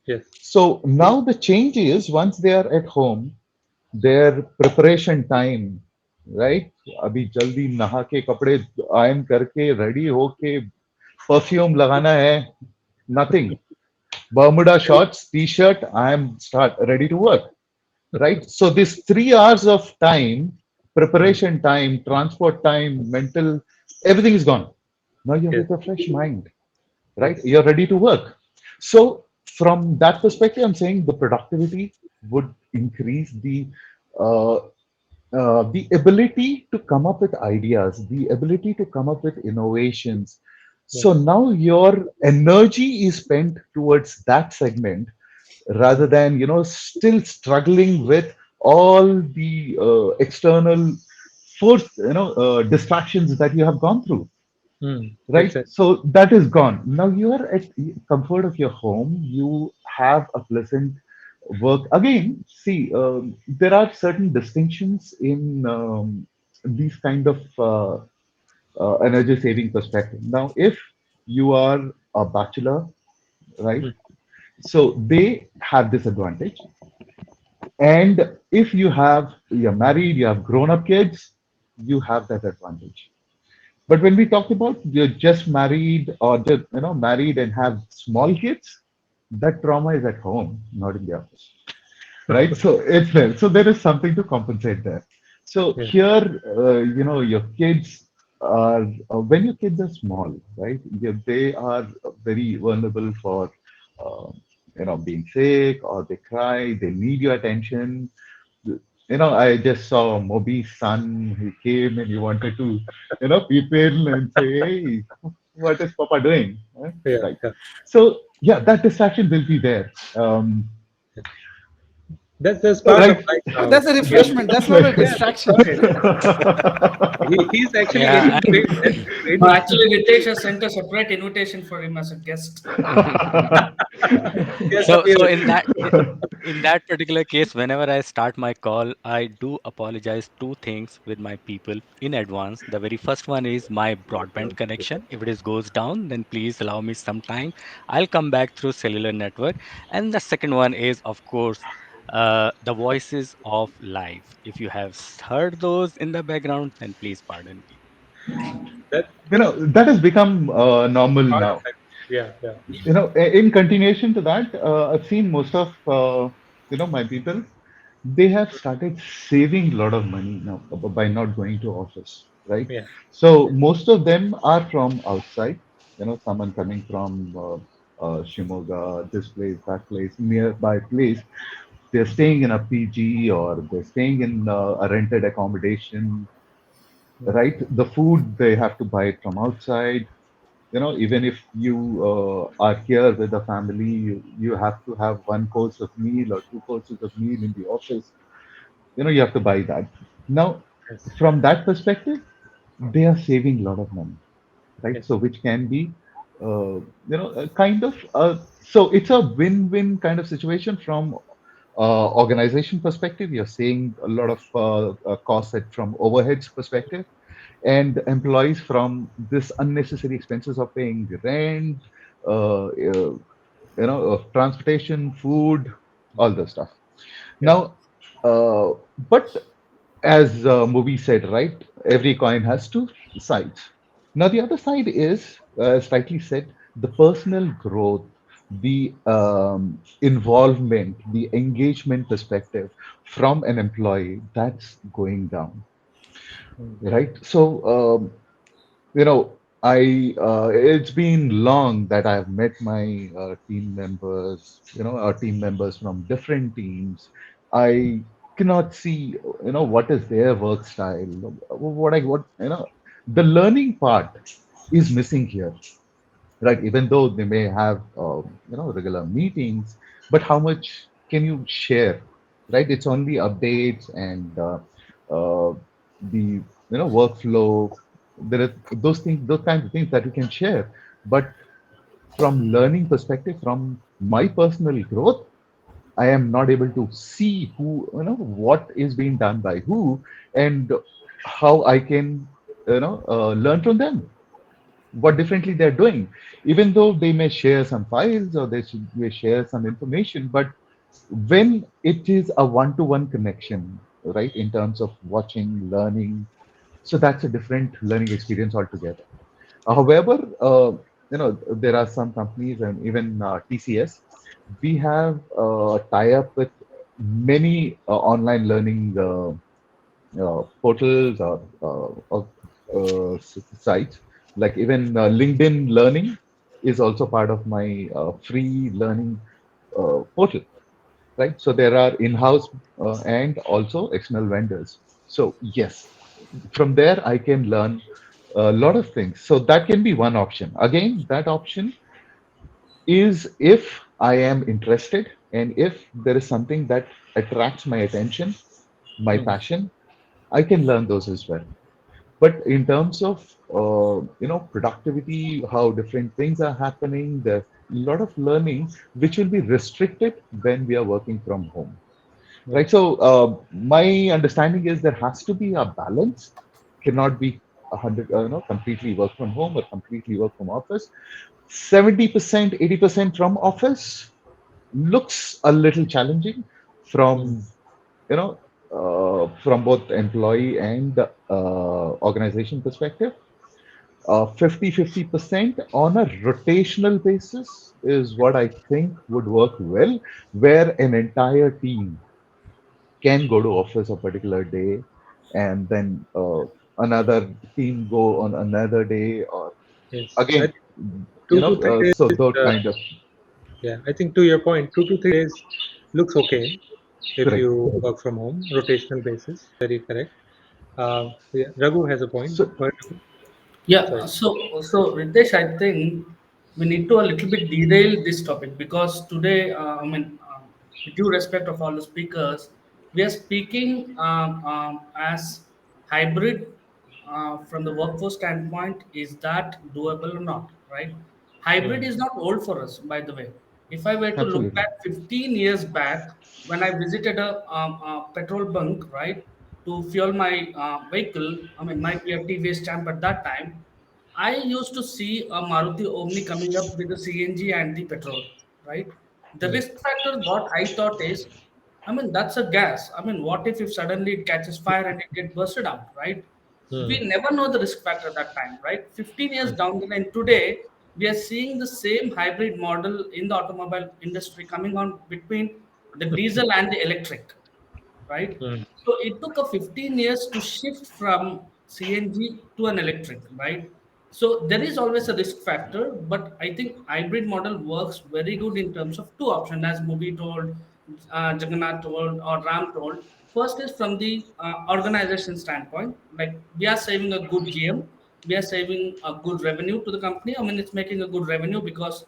Yes. So now the change is, once they are at home, their preparation time, right? अभी जल्दी नहा के कपड़े ion करके ready होके perfume लगाना है, nothing. Bermuda shorts, t-shirt, I am start ready to work, right? So this 3 hours of time, Hmm. preparation time, transport time, mental, everything is gone. Now you're Yes. with a fresh mind, right? Yes. You're ready to work. So from that perspective, I'm saying the productivity would increase, uh, the ability to come up with ideas, the ability to come up with innovations. So Yes. now your energy is spent towards that segment, rather than still struggling with all the external force, distractions that you have gone through, Hmm. right? Exactly. So that is gone. Now you are at the comfort of your home. You have a pleasant work. Again, see, there are certain distinctions in these kind of energy saving perspective. Now, if you are a bachelor, right? Hmm. So they have this advantage. And if you're married, you have grown up kids, you have that advantage. But when we talk about you're just married, or just married and have small kids, that trauma is at home, not in the office, right? So it's there. So there is something to compensate there. So Yes. here, your kids are, when your kids are small, right? They are very vulnerable for, uh, being sick, or they cry. They need your attention. I just saw Moby's son. He came and he wanted to, peep in and say, "Hey, what is Papa doing?" Yeah. Right. Yeah. So yeah, that distraction will be there. That's part of Right. life now. That's a Yes. refreshment. That's not a Yeah. That's distraction. right. He's actually Yeah, able to wait. That's No, great. actually, Ritesh has sent a separate invitation for him as a guest. Yes. so Appear. in that particular case, whenever I start my call, I do apologize two things with my people in advance. The very first one is my broadband connection. If it is goes down, then please allow me some time. I'll come back through cellular network. And the second one is, of course, the voices of life. If you have heard those in the background, then please pardon me. That has become normal Part of now. life. Yeah. Yeah. In continuation to that, I've seen most of my people. They have started saving a lot of money now by not going to office, right? Yeah. So Yeah. most of them are from outside. Someone coming from Shimoga, this place, that place, nearby place. They're staying in a PG, or they're staying in a rented accommodation, Hmm. right? The food they have to buy it from outside. Even if you are here with a family, you have to have one course of meal or two courses of meal in the office. You have to buy that. Now, Yes. from that perspective, they are saving a lot of money, right? Yes. So which can be a kind of so it's a win-win kind of situation from organization perspective. You're seeing a lot of costs from overheads perspective. and employees from this unnecessary expenses of paying rent, transportation, food, all the stuff. Yeah. Now, but as Moby said, right, every coin has two sides. Now, the other side is, as rightly said, the personal growth, the involvement, the engagement perspective from an employee that's going down, Mm. right? So, you know, it's been long that I've met my team members, team members from different teams. I cannot see, what is their work style, the learning part is missing here, right? Even though they may have regular meetings, but how much can you share, right? It's only updates and the workflow. There are those things, those kinds of things that you can share, but from learning perspective, from my personal growth, I am not able to see what is being done by who, and how I can learn from them what differently they're doing, even though they may share some files or may share some information. But when it is a one-to-one connection, right, in terms of watching, learning, so that's a different learning experience altogether. However, there are some companies and even TCS, we have tie up with many online learning portals or sites. Like even LinkedIn Learning is also part of my free learning portal, right? So there are in-house and also external vendors. So yes, from there I can learn a lot of things. So that can be one option. Again, that option is if I am interested and if there is something that attracts my attention, my Mm. passion, I can learn those as well. But in terms of productivity, how different things are happening, there's a lot of learning which will be restricted when we are working from home, Yeah. right? So my understanding is there has to be a balance. Cannot be 100, completely work from home or completely work from office. 70%, 80% from office looks a little challenging Mm. from from both employee and organization perspective. 50-50% on a rotational basis is what I think would work well, where an entire team can go to office a particular day and then another team go on another day, or Yes. I again, think 2 to 3 days. so those Uh, kind of yeah. I think to your point, 2 to 3 days looks okay if correct. you work from home, rotational basis. Very correct. Yeah, Raghu has a point. So Yeah, Sorry. so Ritesh, I think we need to a little bit derail this topic because today, with due respect of all the speakers, we are speaking as hybrid from the workforce standpoint. Is that doable or not? Right? Hybrid Mm. is not old for us, by the way. If I were to look absolutely, back 15 years back, when I visited a petrol bunk, right, to fuel my vehicle, I mean, my PFT stamp at that time, I used to see a Maruti Omni coming up with the CNG and the petrol, right? The Mm. risk factor, what I thought is, I mean, that's a gas. I mean, what if suddenly it catches fire and it get bursted out, right? We Mm. never know the risk factor at that time, right? 15 years Mm. down the line, today, we are seeing the same hybrid model in the automobile industry coming on between the diesel and the electric, right? Mm. So it took a 15 years to shift from CNG to an electric, right? So there is always a risk factor, but I think hybrid model works very good in terms of two options, as Moby told, Jagannath told, or Ram told. First is from the organization standpoint, like we are saving a good GM, we are saving a good revenue to the company. I mean, it's making a good revenue because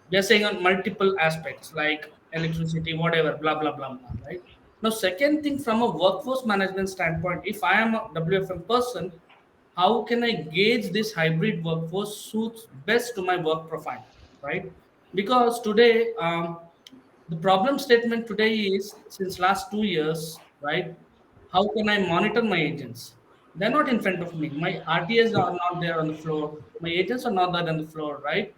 we are saying on multiple aspects like electricity, whatever, blah blah blah blah, right? Now, second thing from a workforce management standpoint, if I am a WFM person, how can I gauge this hybrid workforce suits best to my work profile, right? Because today, the problem statement today is since last 2 years, right? How can I monitor my agents? They're not in front of me. My RTAs are not there on the floor. My agents are not there on the floor, right?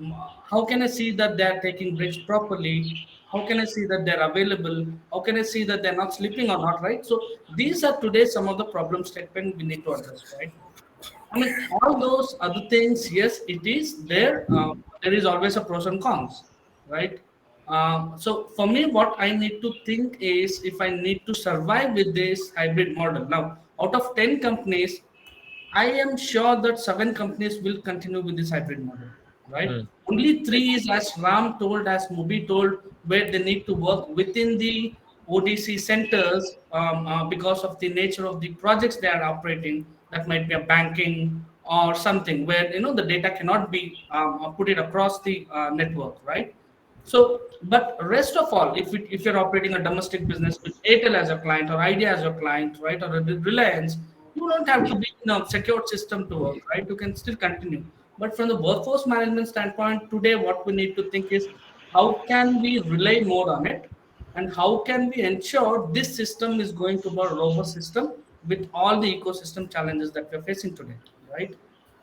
Mm, How can I see that they're taking breaks properly? How can I see that they're available? How can I see that they're not sleeping or not, right? So these are today some of the problem statement we need to address, right? I mean, all those other things, yes, it is there. There is always a pros and cons, right? So for me, what I need to think is if I need to survive with this hybrid model. Now, out of 10 companies, I am sure that 7 companies will continue with this hybrid model, right? Mm. Only three is, as Ram told, as Moby told, where they need to work within the ODC centers because of the nature of the projects they are operating. That might be a banking or something where the data cannot be put it across the network, right? So, but rest of all, if you're operating a domestic business with Airtel as a client or Idea as your client, right, or a Reliance, you don't have to be in a secured system to work, right? You can still continue. But from the workforce management standpoint, today what we need to think is how can we rely more on it, and how can we ensure this system is going to be a robust system with all the ecosystem challenges that we're facing today, right?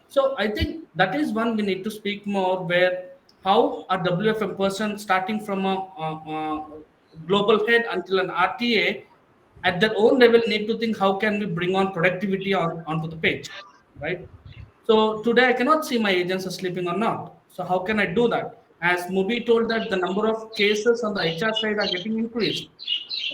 So I think that is one we need to speak more where how a WFM person starting from a global head until an RTA at their own level need to think how can we bring on productivity onto the page, right? So today I cannot see my agents are sleeping or not. So how can I do that? As Moby told that the number of cases on the HR side are getting increased,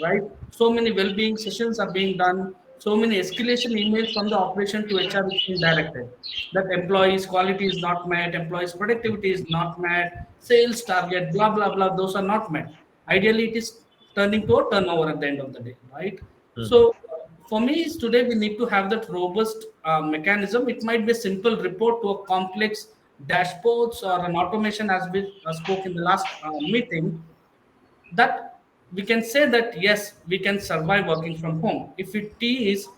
right? So many well-being sessions are being done. So many escalation emails from the operation to HR is being directed. That employees' quality is not met, employees' productivity is not met, sales target, blah blah blah. Those are not met. Ideally, it is turning to a turnover at the end of the day, right? Mm. So for me, is today we need to have that robust mechanism. It might be a simple report to a complex dashboards or an automation, as we spoke in the last meeting, that we can say that yes, we can survive working from home if it is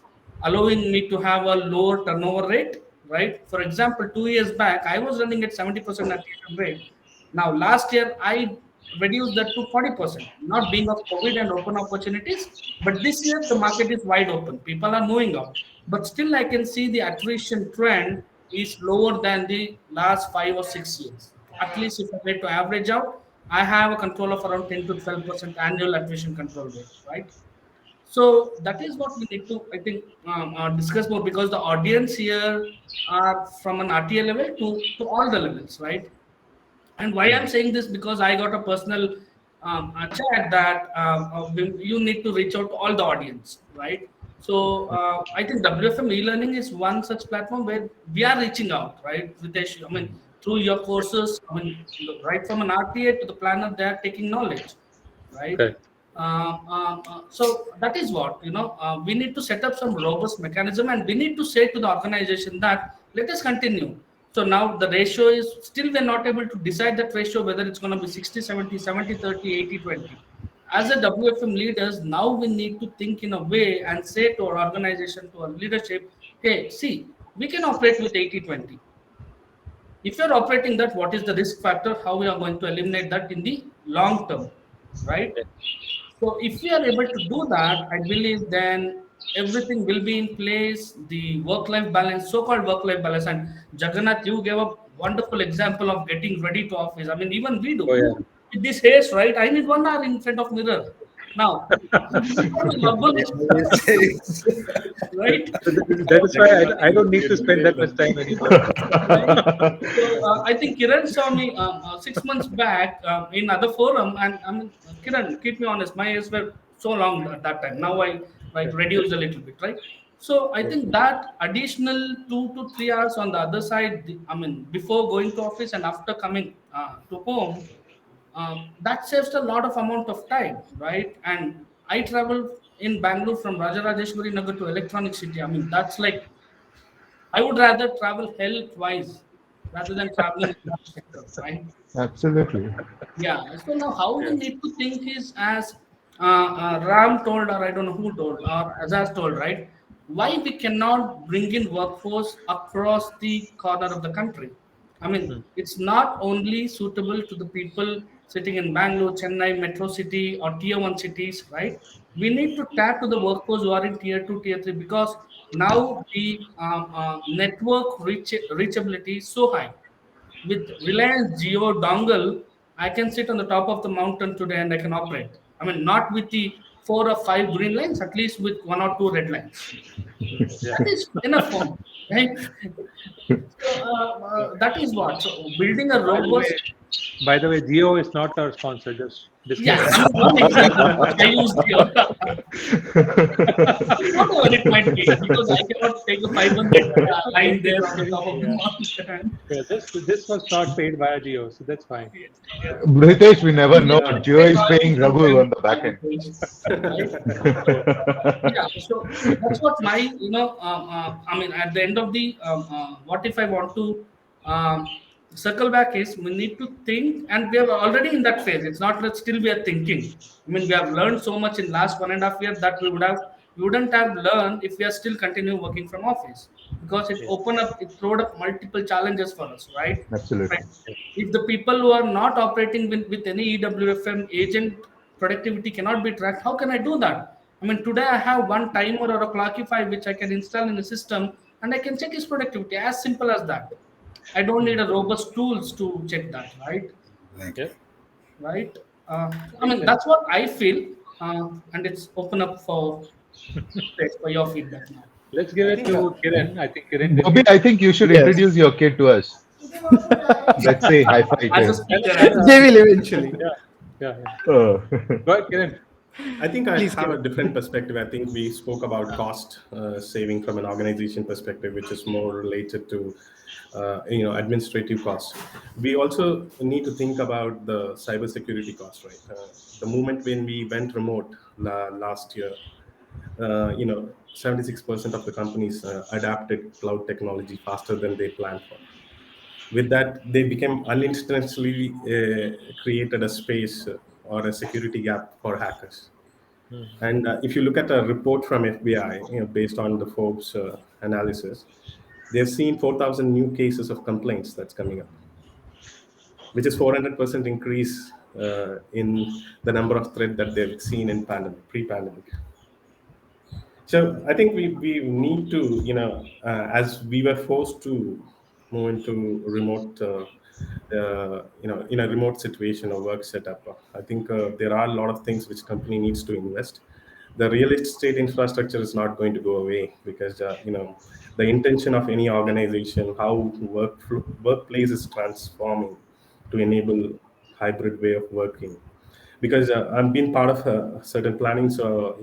allowing me to have a lower turnover rate, right? For example, 2 years back I was running at 70% attrition rate. Now last year I reduced that to 40%, not being of COVID and open opportunities, but this year the market is wide open, people are moving out, but still I can see the attrition trend is lower than the last 5 or 6 years. At least if I were to average out, I have a control of around 10 to 12% annual attrition control rate, right? So that is what we need to, I think, discuss more because the audience here are from an RTA level to all the levels, right? And why I'm saying this because I got a personal chat that you need to reach out to all the audience, right? So I think WFM e-learning is one such platform where we are reaching out, right? Ritesh, I mean, through your courses, I mean, right from an RTA to the planner, they are taking knowledge, right? Correct. So that is what we need to set up some robust mechanism, and we need to say to the organization that let us continue. So now the ratio is still we're not able to decide that ratio whether it's going to be 60-70, 70-30, 80-20. As a WFM leaders, now we need to think in a way and say to our organization, to our leadership, hey, see, we can operate with 80-20. If you're operating that, what is the risk factor? How we are going to eliminate that in the long term, right? So if we are able to do that, I believe then everything will be in place. The work-life balance, so-called work-life balance, and Jagannath, you gave a wonderful example of getting ready to office. I mean, even we Oh do yeah. with this haze, right? I need 1 hour in front of mirror. Now, right? That is why I don't need to spend that much time anymore. Right? So I think Kiran saw me 6 months back in other forum, and I mean, Kiran, keep me honest. My ears were so long at that time. Now I like reduced a little bit, right? So I think that additional 2 to 3 hours on the other side, I mean, before going to office and after coming to home, that saves a lot of amount of time, right? And I travel in Bangalore from Rajarajeshwari Nagar to Electronic City. I mean, that's like I would rather travel hell twice rather than traveling in one sector, right? Absolutely. Yeah. So now, how we Yeah. need to think is as Ram told, or I don't know who told, or Azaz told, right? Why we cannot bring in workforce across the corner of the country? I mean, Mm. it's not only suitable to the people sitting in Bangalore, Chennai, Metro City, or Tier 1 cities, right? We need to tap to the workforce who are in Tier 2, Tier 3, because now the network reachability is so high. With Reliance Geo dongle, I can sit on the top of the mountain today and I can operate. I mean, not with the 4 or 5 green lines, at least with 1 or 2 red lines. Yeah. That is enough for me, right? So that is what. So building a robust. By the way, Geo is not our sponsor. Just Yeah, disclaimer. I mean, one example. I use Geo. Whatever it might be, because I cannot take a 500 line there on the top of the Yeah. mountain. Yeah, this was not paid by Geo, so that's fine. Yeah, yeah. Ritesh, we never know. Yeah. Geo is paying Raghu on the back end. Right? Yeah, so that's what my, I mean, at the end of the, what if I want to circle back is we need to think, and we are already in that phase. It's not that still we are thinking. I mean, we have learned so much in last 1.5 years that we wouldn't have learned if we are still continue working from office, because it it throwed up multiple challenges for us, right? Absolutely. Right. If the people who are not operating with any EWFM agent, productivity cannot be tracked, how can I do that? I mean, today I have one timer or a clockify which I can install in the system and I can check his productivity, as simple as that. I don't need a robust tools to check that, right? Yeah. Right. I mean, that's what I feel, and it's open up for your feedback now. Let's give it to Kiran. I think Kiran did Moby, give. I think you should Yes. introduce your kid to us. Let's say high five to As a him. speaker, They will eventually. Yeah. Oh. Go ahead, Kiran. I think I Please, have a Kiran. different perspective. I think we spoke about cost saving from an organization perspective, which is more related to administrative costs. We also need to think about the cybersecurity cost, right? The moment when we went remote last year, 76% of the companies adapted cloud technology faster than they planned for. With that, they became unintentionally created a space or a security gap for hackers. And if you look at a report from FBI, based on the Forbes analysis, they've seen 4,000 new cases of complaints that's coming up, which is 400% increase in the number of threats that they've seen in pre-pandemic. So I think we need to, as we were forced to move into remote, in a remote situation or work setup, I think there are a lot of things which company needs to invest. The real estate infrastructure is not going to go away, because the intention of any organization, how workplace is transforming to enable hybrid way of working. Because I've been part of a certain planning, so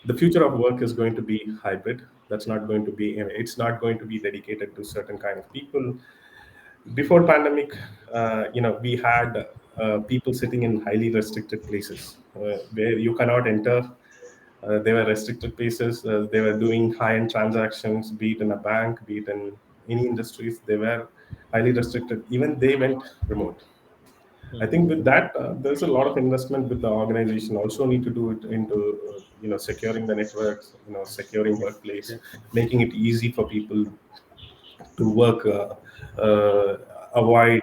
the future of work is going to be hybrid. That's not going to be, it's not going to be dedicated to certain kind of people. Before pandemic, we had people sitting in highly restricted places where you cannot enter. They were restricted places. They were doing high-end transactions, be it in a bank, be it in any industries. They were highly restricted. Even they went remote. I think with that, there's a lot of investment with the organization. Also need to do it into securing the networks, securing workplace, making it easy for people to work, avoid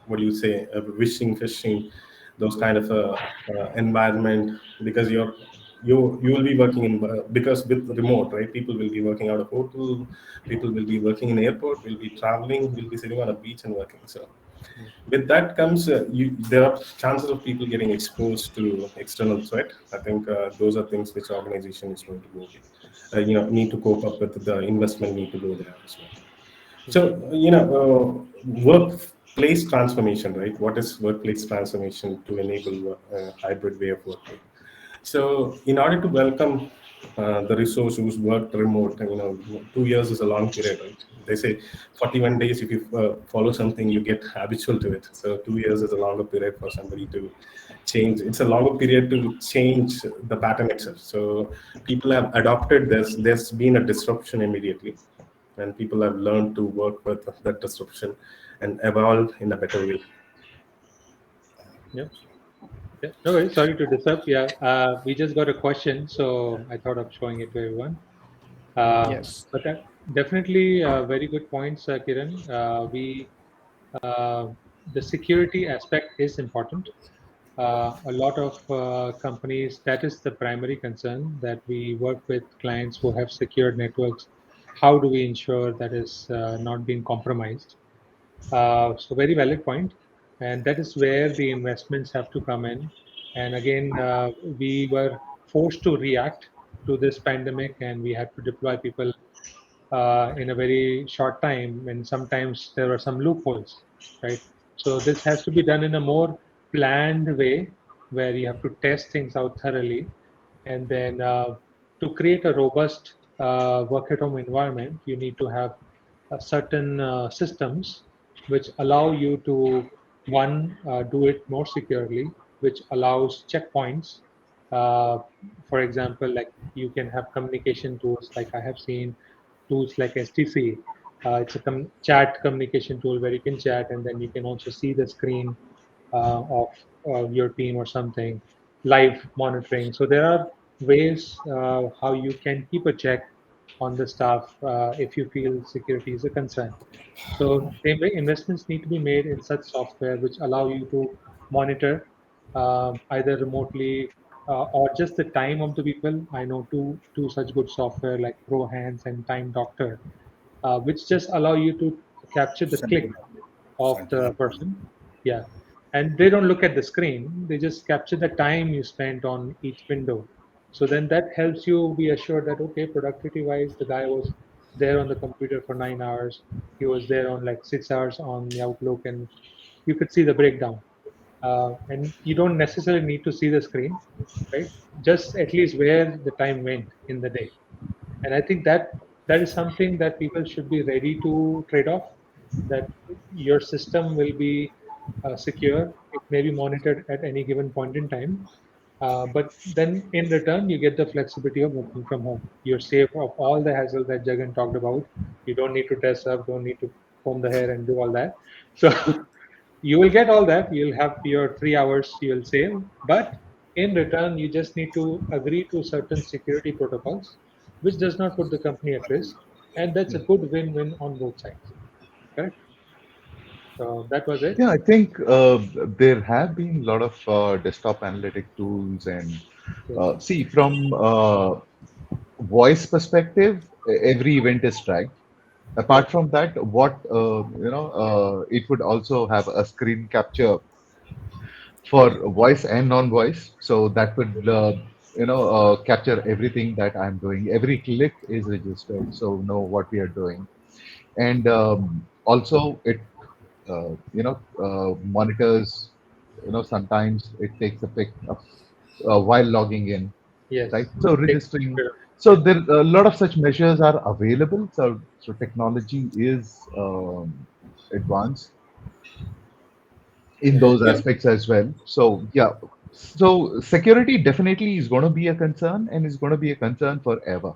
what do you say, wishing, fishing, those kind of environment, because you will be working in because with remote, right? People will be working out of hotel, people will be working in airport, will be traveling, will be sitting on a beach and working. So with that comes there are chances of people getting exposed to external threat. I think those are things which organization is going to go with. Need to cope up with, the investment need to go there as well. So workplace transformation, right? What is workplace transformation to enable a hybrid way of working? So in order to welcome the resource who's worked remote, 2 years is a long period, right? They say 41 days, if you follow something, you get habitual to it. So 2 years is a longer period for somebody to change. It's a longer period to change the pattern itself. So people have adopted this. There's been a disruption immediately, and people have learned to work with that disruption and evolve in a better way. Yeah. No worries. Sorry to disturb. Yeah. We just got a question, so I thought of showing it to everyone. Yes. But definitely very good points, Kiran. We the security aspect is important. A lot of companies, that is the primary concern, that we work with clients who have secured networks. How do we ensure that is not being compromised? So very valid point, and that is where the investments have to come in. And again, we were forced to react to this pandemic, and we had to deploy people in a very short time, and sometimes there are some loopholes, right? So this has to be done in a more planned way, where you have to test things out thoroughly, and then to create a robust work at home environment, you need to have certain systems which allow you to, one, do it more securely, which allows checkpoints. Uh, for example, like you can have communication tools, like I have seen tools like STC. It's a chat communication tool where you can chat, and then you can also see the screen of your team or something, live monitoring. So there are ways how you can keep a check on the staff if you feel security is a concern. So investments need to be made in such software which allow you to monitor either remotely or just the time of the people. I know two such good software like ProHands and Time Doctor, which just allow you to capture the click Sentinel. of the Sentinel. person. Yeah. And they don't look at the screen, they just capture the time you spent on each window. So then that helps you be assured that, okay, productivity wise, the guy was there on the computer for 9 hours. He was there on like 6 hours on the Outlook, and you could see the breakdown. And you don't necessarily need to see the screen, right? Just at least where the time went in the day. And I think that that is something that people should be ready to trade off, that your system will be secure, it may be monitored at any given point in time, but then in return you get the flexibility of working from home. You're safe of all the hassle that Jagan talked about. You don't need to dress up, don't need to comb the hair and do all that. So you will get all that, you'll have your 3 hours you'll save, but in return you just need to agree to certain security protocols which does not put the company at risk, and that's a good win-win on both sides. Correct. So that was it. Yeah, I think there have been a lot of desktop analytic tools, and Yes. see, from voice perspective, every event is tracked. Right. Apart from that, what it would also have a screen capture for voice and non-voice, so that would capture everything that I'm doing. Every click is registered, so know what we are doing, and also it monitors. Sometimes it takes a pic of, while logging in, Yes. right? So Take registering. care of So there a lot of such measures are available. So technology is advanced in it. those aspects as well. So yeah, so security definitely is going to be a concern, and is going to be a concern forever,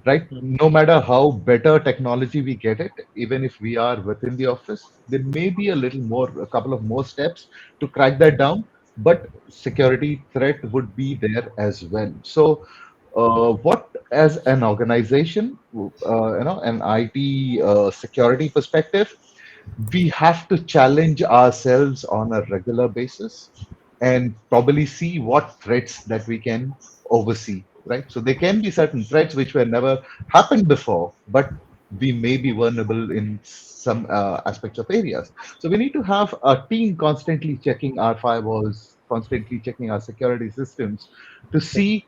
right? Yeah. No matter how better technology we get it, even if we are within the office, there may be a little more, a couple of more steps to crack that down, but security threat would be there as well. So what as an organization, an IT security perspective, we have to challenge ourselves on a regular basis and probably see what threats that we can oversee, right? So there can be certain threats which were never happened before, but we may be vulnerable in some aspects of areas. So we need to have a team constantly checking our firewalls, constantly checking our security systems to see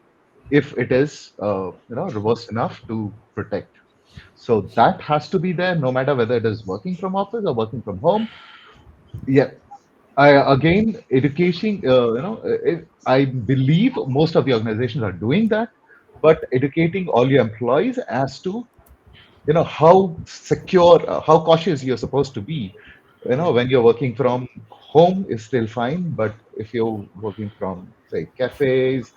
if it is robust enough to protect. So that has to be there, no matter whether it is working from office or working from home. Yeah, I again education. I believe most of the organizations are doing that, but educating all your employees as to how secure, how cautious you're supposed to be. When you're working from home is still fine, but if you're working from say cafes,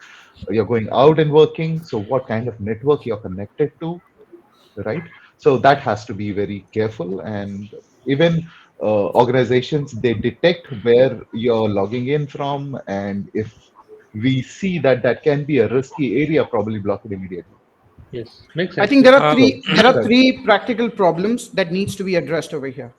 you're going out and working. So what kind of network you're connected to, right? So that has to be very careful. And even organizations, they detect where you're logging in from, and if we see that that can be a risky area, probably block it immediately. Yes. Makes I sense. think there are So three there are right. three practical problems that needs to be addressed over here.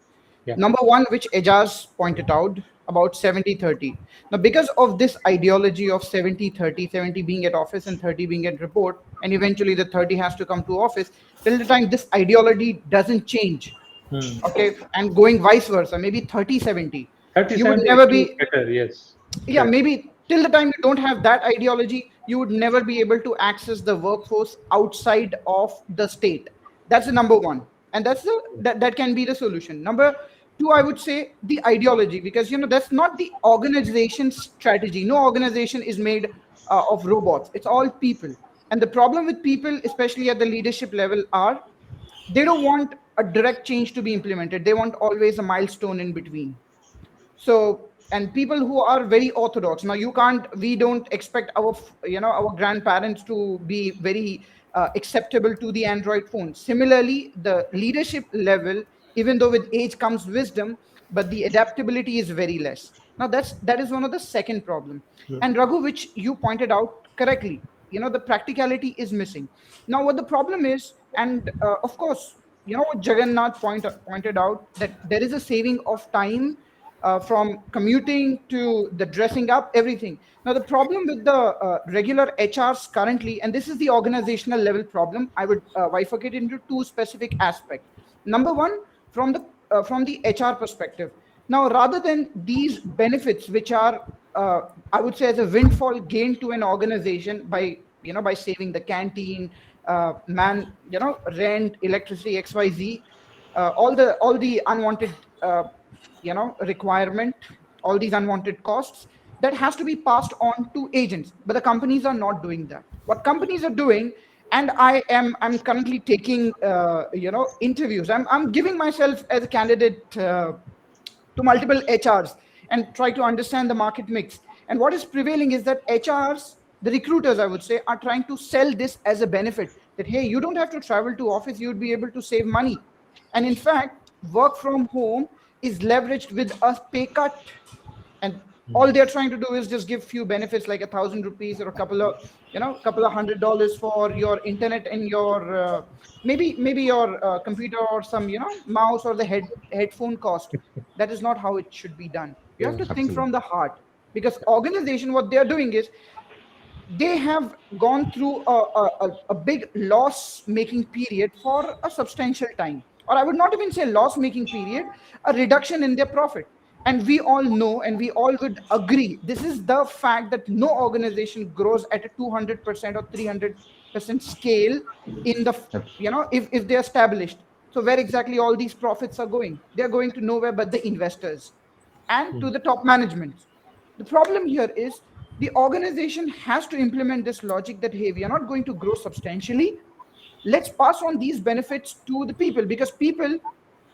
Yeah. Number one, which Ejaz pointed out about 70-30. Now, because of this ideology of 70-30, 70 being at office and 30 being at report, and eventually the 30 has to come to office, till the time this ideology doesn't change, Hmm. okay, and going vice versa, maybe 30-70, 30 you would 70 never actually is be, better. Yes. yeah, Correct. maybe till the time you don't have that ideology, you would never be able to access the workforce outside of the state. That's the number one, and that can be the solution. Number two, I would say the ideology, because that's not the organization strategy. No organization is made of robots. It's all people, and the problem with people, especially at the leadership level, are they don't want a direct change to be implemented. They want always a milestone in between. So, and people who are very orthodox, now you can't, we don't expect our our grandparents to be very acceptable to the Android phone. Similarly, the leadership level, even though with age comes wisdom, but the adaptability is very less. Now that is one of the second problem. Hmm. And Raghu, which you pointed out correctly, the practicality is missing. Now what the problem is, and of course, what Jagannath pointed out, that there is a saving of time from commuting to the dressing up, everything. Now, the problem with the regular HRs currently, and this is the organizational level problem, I would bifurcate into two specific aspects. Number one, from the HR perspective. Now, rather than these benefits, which are, I would say, as a windfall gain to an organization by by saving the canteen, rent, electricity, XYZ, all the unwanted requirement, all these unwanted costs, that has to be passed on to agents, but the companies are not doing that. What companies are doing, and I'm currently taking interviews. I'm giving myself as a candidate to multiple HRs and try to understand the market mix. And what is prevailing is that HRs, the recruiters, I would say, are trying to sell this as a benefit, that hey, you don't have to travel to office, you'd be able to save money. And in fact, work from home is leveraged with a pay cut, and all they're trying to do is just give few benefits like 1,000 rupees or a couple of $100 for your internet and your maybe your computer, or some mouse, or the headphone cost. That is not how it should be done. You have Yeah. to think Absolutely. from the heart, because organization, what they are doing is they have gone through a big loss making period for a substantial time, or I would not even say loss making period, a reduction in their profit. And we all know, and we all would agree, this is the fact, that no organization grows at a 200% or 300% scale in the if they're established. So where exactly all these profits are going? They're going to nowhere but the investors and to the top management. The problem here is the organization has to implement this logic that, hey, we are not going to grow substantially. Let's pass on these benefits to the people, because people,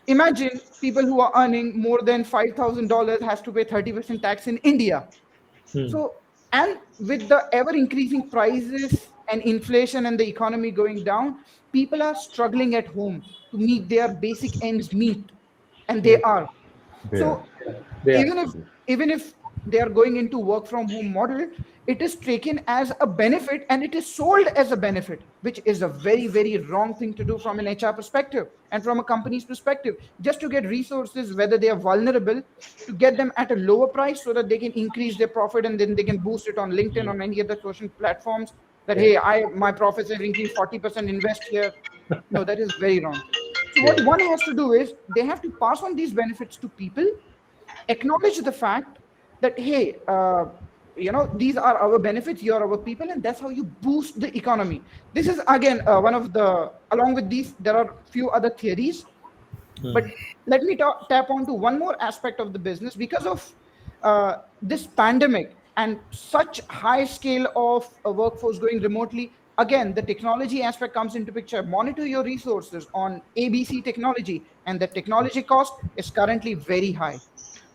imagine people who are earning more than $5,000 has to pay 30% tax in India. Hmm. So, and with the ever increasing prices and inflation and the economy going down, people are struggling at home to meet their basic ends meet, and they Yeah. are. There. So They are. even if even if they are going into work from home model, it is taken as a benefit and it is sold as a benefit, which is a very, very wrong thing to do from an HR perspective and from a company's perspective, just to get resources, whether they are vulnerable, to get them at a lower price so that they can increase their profit, and then they can boost it on LinkedIn, on any other social platforms, that Yeah. hey, my profits have increased 40%, invest here. No, that is very wrong. So what Yeah. one has to do is they have to pass on these benefits to people, acknowledge the fact that hey, these are our benefits, you're our people, and that's how you boost the economy. This is again one of the, along with these there are few other theories, Hmm. but let me tap on to one more aspect of the business. Because of this pandemic and such high scale of a workforce going remotely, again the technology aspect comes into picture. Monitor your resources on ABC technology, and the technology cost is currently very high.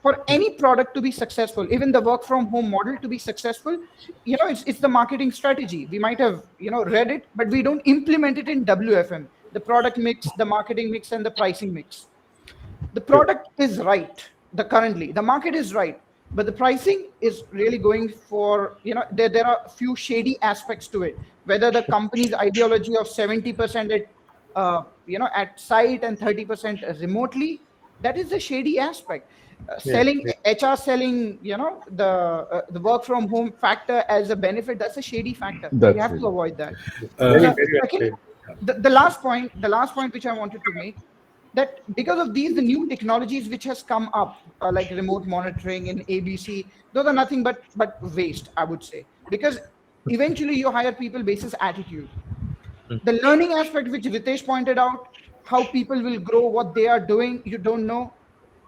For any product to be successful, even the work from home model to be successful, it's the marketing strategy. We might have read it, but we don't implement it in WFM, the product mix, the marketing mix, and the pricing mix. The True. product is right, the market is right, but the pricing is really going for, there are a few shady aspects to it, whether the company's ideology of 70% at at site and 30% remotely, That is the shady aspect. Yes, Selling yes, HR, selling, the work from home factor as a benefit, that's a shady factor. We That's have it. to avoid that. yes. Uh, Very, The very well second, said. the last point which I wanted to make, that because of these, the new technologies which has come up, like remote monitoring and ABC, those are nothing but waste, I would say, because eventually you hire people basis attitude. Mm. The learning aspect which Ritesh pointed out, how people will grow, what they are doing, you don't know.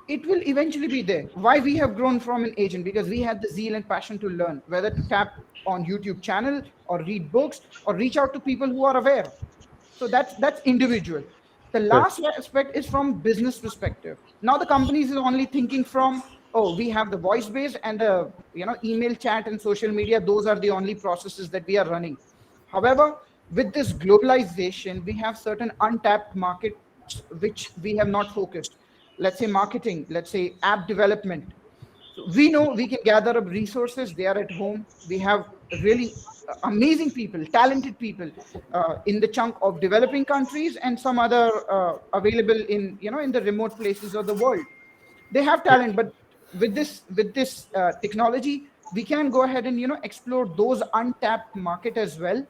It will eventually be there. Why we have grown from an agent? Because we had the zeal and passion to learn, whether to tap on YouTube channel or read books or reach out to people who are aware. So that's individual. The Correct. last aspect is from business perspective. Now the companies is only thinking from, oh, we have the voice based and the email, chat, and social media. Those are the only processes that we are running. However, with this globalization, we have certain untapped markets which we have not focused. Let's say marketing, let's say app development. So we know we can gather up resources. They are at home. We have really amazing people, talented people in the chunk of developing countries and some other available in the remote places of the world. They have Yes, talent, but with this technology, we can go ahead and explore those untapped market as well,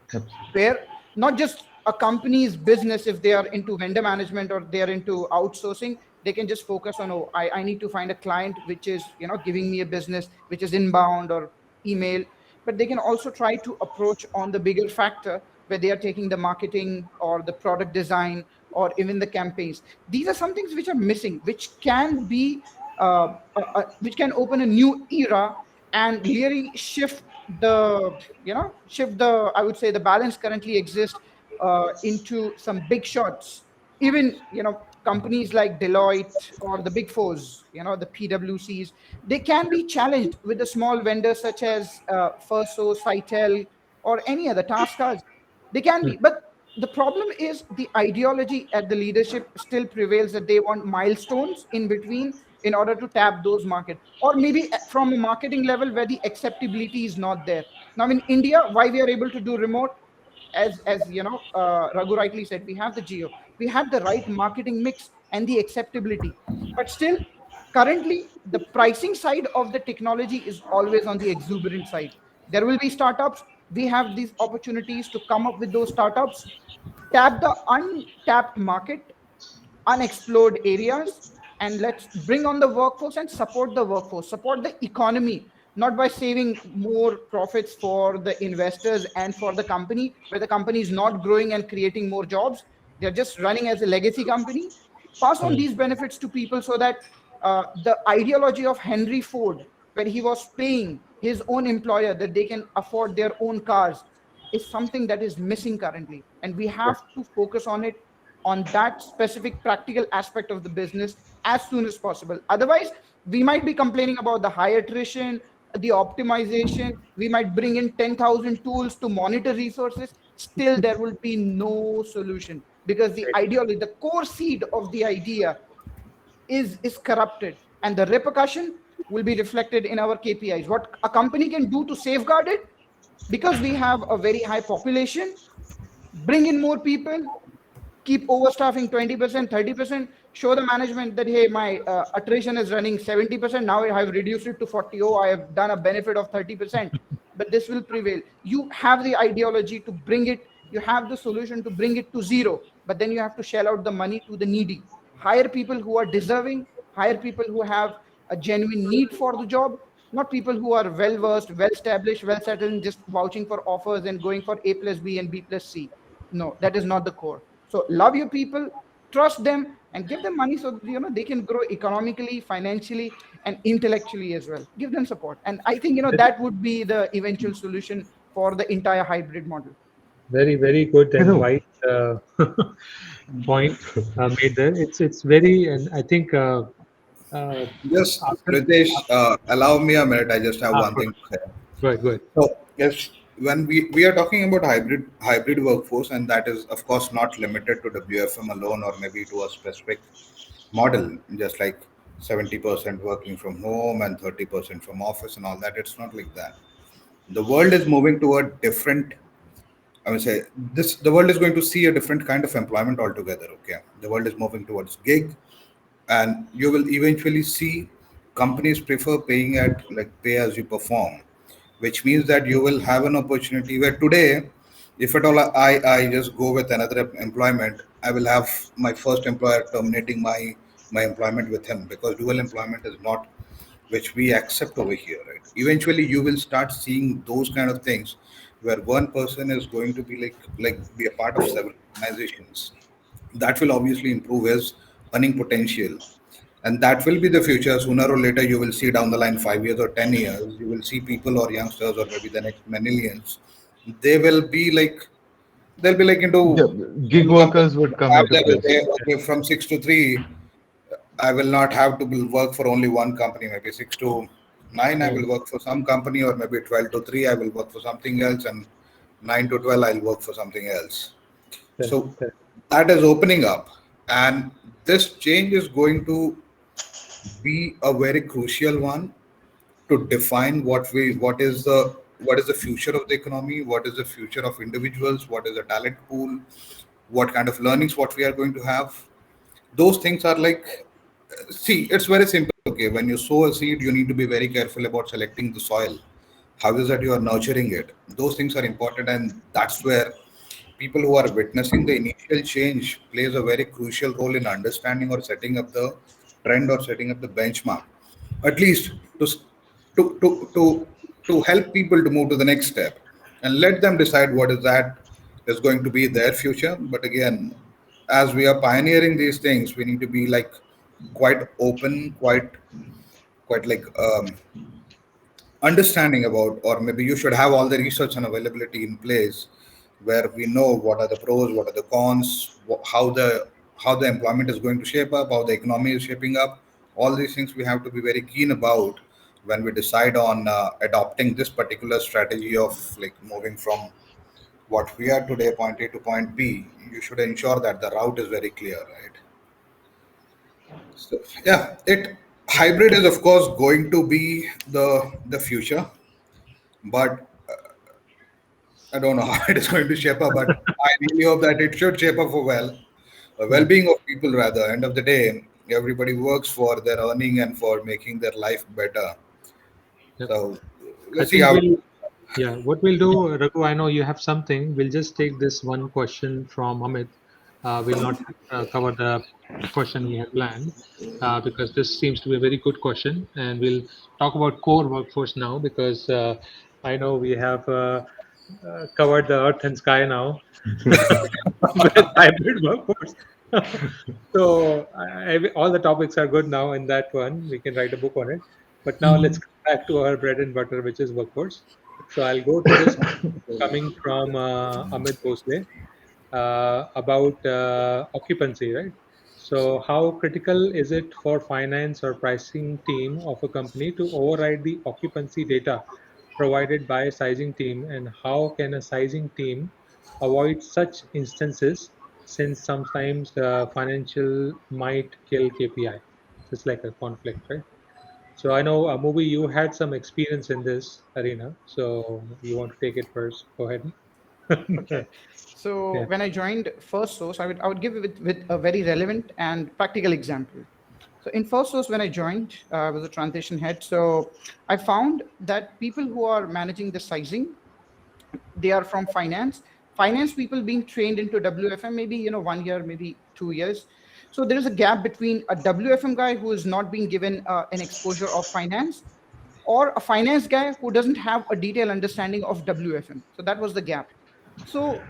Absolutely. where not just a company's business, if they are into vendor management or they are into outsourcing, they can just focus on, oh, I need to find a client which is giving me a business which is inbound or email. But they can also try to approach on the bigger factor, where they are taking the marketing or the product design or even the campaigns. These are some things which are missing, which can be which can open a new era and really shift the, I would say, the balance currently exists into some big shots. Even companies like Deloitte or the big fours, the PwCs, they can be challenged with the small vendors such as Firso, Sitel, or any other task cards. They can mm, be, but the problem is the ideology at the leadership still prevails, that they want milestones in between in order to tap those market, or maybe from a marketing level where the acceptability is not there. Now in India, why we are able to do remote, as Raghu rightly said, we have the geo, we have the right marketing mix and the acceptability. But still, currently the pricing side of the technology is always on the exuberant side. There will be startups. We have these opportunities to come up with those startups, tap the untapped market, unexplored areas, and let's bring on the workforce and support the workforce, support the economy, not by saving more profits for the investors and for the company, where the company is not growing and creating more jobs. They're just running as a legacy company. Pass on mm. these benefits to people, so that the ideology of Henry Ford, where he was paying his own employer that they can afford their own cars, is something that is missing currently. And we have to focus on it, on that specific practical aspect of the business as soon as possible. Otherwise, we might be complaining about the high attrition, the optimization. We might bring in 10,000 tools to monitor resources. Still, there will be no solution, because the ideology, the core seed of the idea is corrupted, and the repercussion will be reflected in our KPIs. What a company can do to safeguard it, because we have a very high population, bring in more people, keep overstaffing 20%, 30%, show the management that, hey, my attrition is running 70%, now I have reduced it to 40. Oh, I have done a benefit of 30%. But this will prevail. You have the ideology to bring it, you have the solution to bring it to zero, but then you have to shell out the money to the needy. Hire people who are deserving, hire people who have a genuine need for the job, not people who are well versed, well established, well settled, and just vouching for offers and going for A plus B and B plus C. No, that is not the core. So love your people, trust them, and give them money, so they can grow economically, financially, and intellectually as well. Give them support, and I think that would be the eventual solution for the entire hybrid model. Very, very good You and know, wise point made there. It's very, and I think uh, Just after, Ritesh, allow me a minute. I just have one good, thing to say. good, good. So yes, when we are talking about hybrid workforce, and that is of course not limited to WFM alone, or maybe to a specific model, just like 70% working from home and 30% from office and all that. It's not like that. The world is moving to a different. I would say this. The world is going to see a different kind of employment altogether. Okay, the world is moving towards gig. and you will eventually see companies prefer paying at like pay as you perform, which means that you will have an opportunity where today, if at all I just go with another employment, I will have my first employer terminating my employment with him, because dual employment is not which we accept over here, right? Eventually you will start seeing those kind of things where one person is going to be like be a part of several organizations. That will obviously improve his earning potential, and that will be the future. Sooner or later you will see down the line, 5 years or 10 years, you will see people or youngsters or maybe the next millennials, they will be like, they'll be like into Yeah, gig one company. workers would come Have into they will place. say, okay, from 6 to 3 I will not have to work for only one company. Maybe 6 to 9 I Hmm. will work for some company, or maybe 12 to 3 I will work for something else, and 9 to 12 I'll work for something else. Correct, So correct. that is opening up, and this change is going to be a very crucial one to define what is the future of the economy, what is the future of individuals, what is the talent pool, what kind of learnings what we are going to have. Those things are like, see, it's very simple. Okay, when you sow a seed, you need to be very careful about selecting the soil. How is that you are nurturing it? Those things are important, and that's where people who are witnessing the initial change plays a very crucial role in understanding or setting up the trend or setting up the benchmark, at least to s- to help people to move to the next step, and let them decide what is that is going to be their future. But again, as we are pioneering these things, we need to be like quite open, quite like understanding about, or maybe you should have all the research and availability in place, where we know what are the pros, what are the cons, how the employment is going to shape up, how the economy is shaping up. All these things we have to be very keen about when we decide on adopting this particular strategy of like moving from what we are today, point A to point B. You should ensure that the route is very clear, right? So yeah, it hybrid is of course going to be the future, but I don't know how it is going to shape up. But I really hope that it should shape up for Hmm. well-being of people. Rather, end of the day, everybody works for their earning and for making their life better. Yep. So I let's see think how. we'll, yeah, what we'll do, Raghu, I know you have something. We'll just take this one question from Amit. We'll not cover the question we had planned because this seems to be a very good question. And we'll talk about core workforce now because I know we have covered the earth and sky now with hybrid workforce. So all the topics are good now in that one. We can write a book on it. But now let's come back to our bread and butter, which is workforce. So I'll go to this coming from Amit Bhosle about occupancy, right? So how critical is it for finance or pricing team of a company to override the occupancy data provided by a sizing team, and how can a sizing team avoid such instances since sometimes financial might kill KPI? So it's like a conflict, right? So I know, Moby, you had some experience in this arena, so you want to take it first. Go ahead. Okay. So Yeah. when I joined First Source, I would give it with a very relevant and practical example. So in First Source, when I joined, I was a transition head. So I found that people who are managing the sizing, they are from finance people being trained into WFM, maybe 1 year, maybe 2 years. So there is a gap between a WFM guy who is not being given an exposure of finance, or a finance guy who doesn't have a detailed understanding of WFM. So that was the gap. So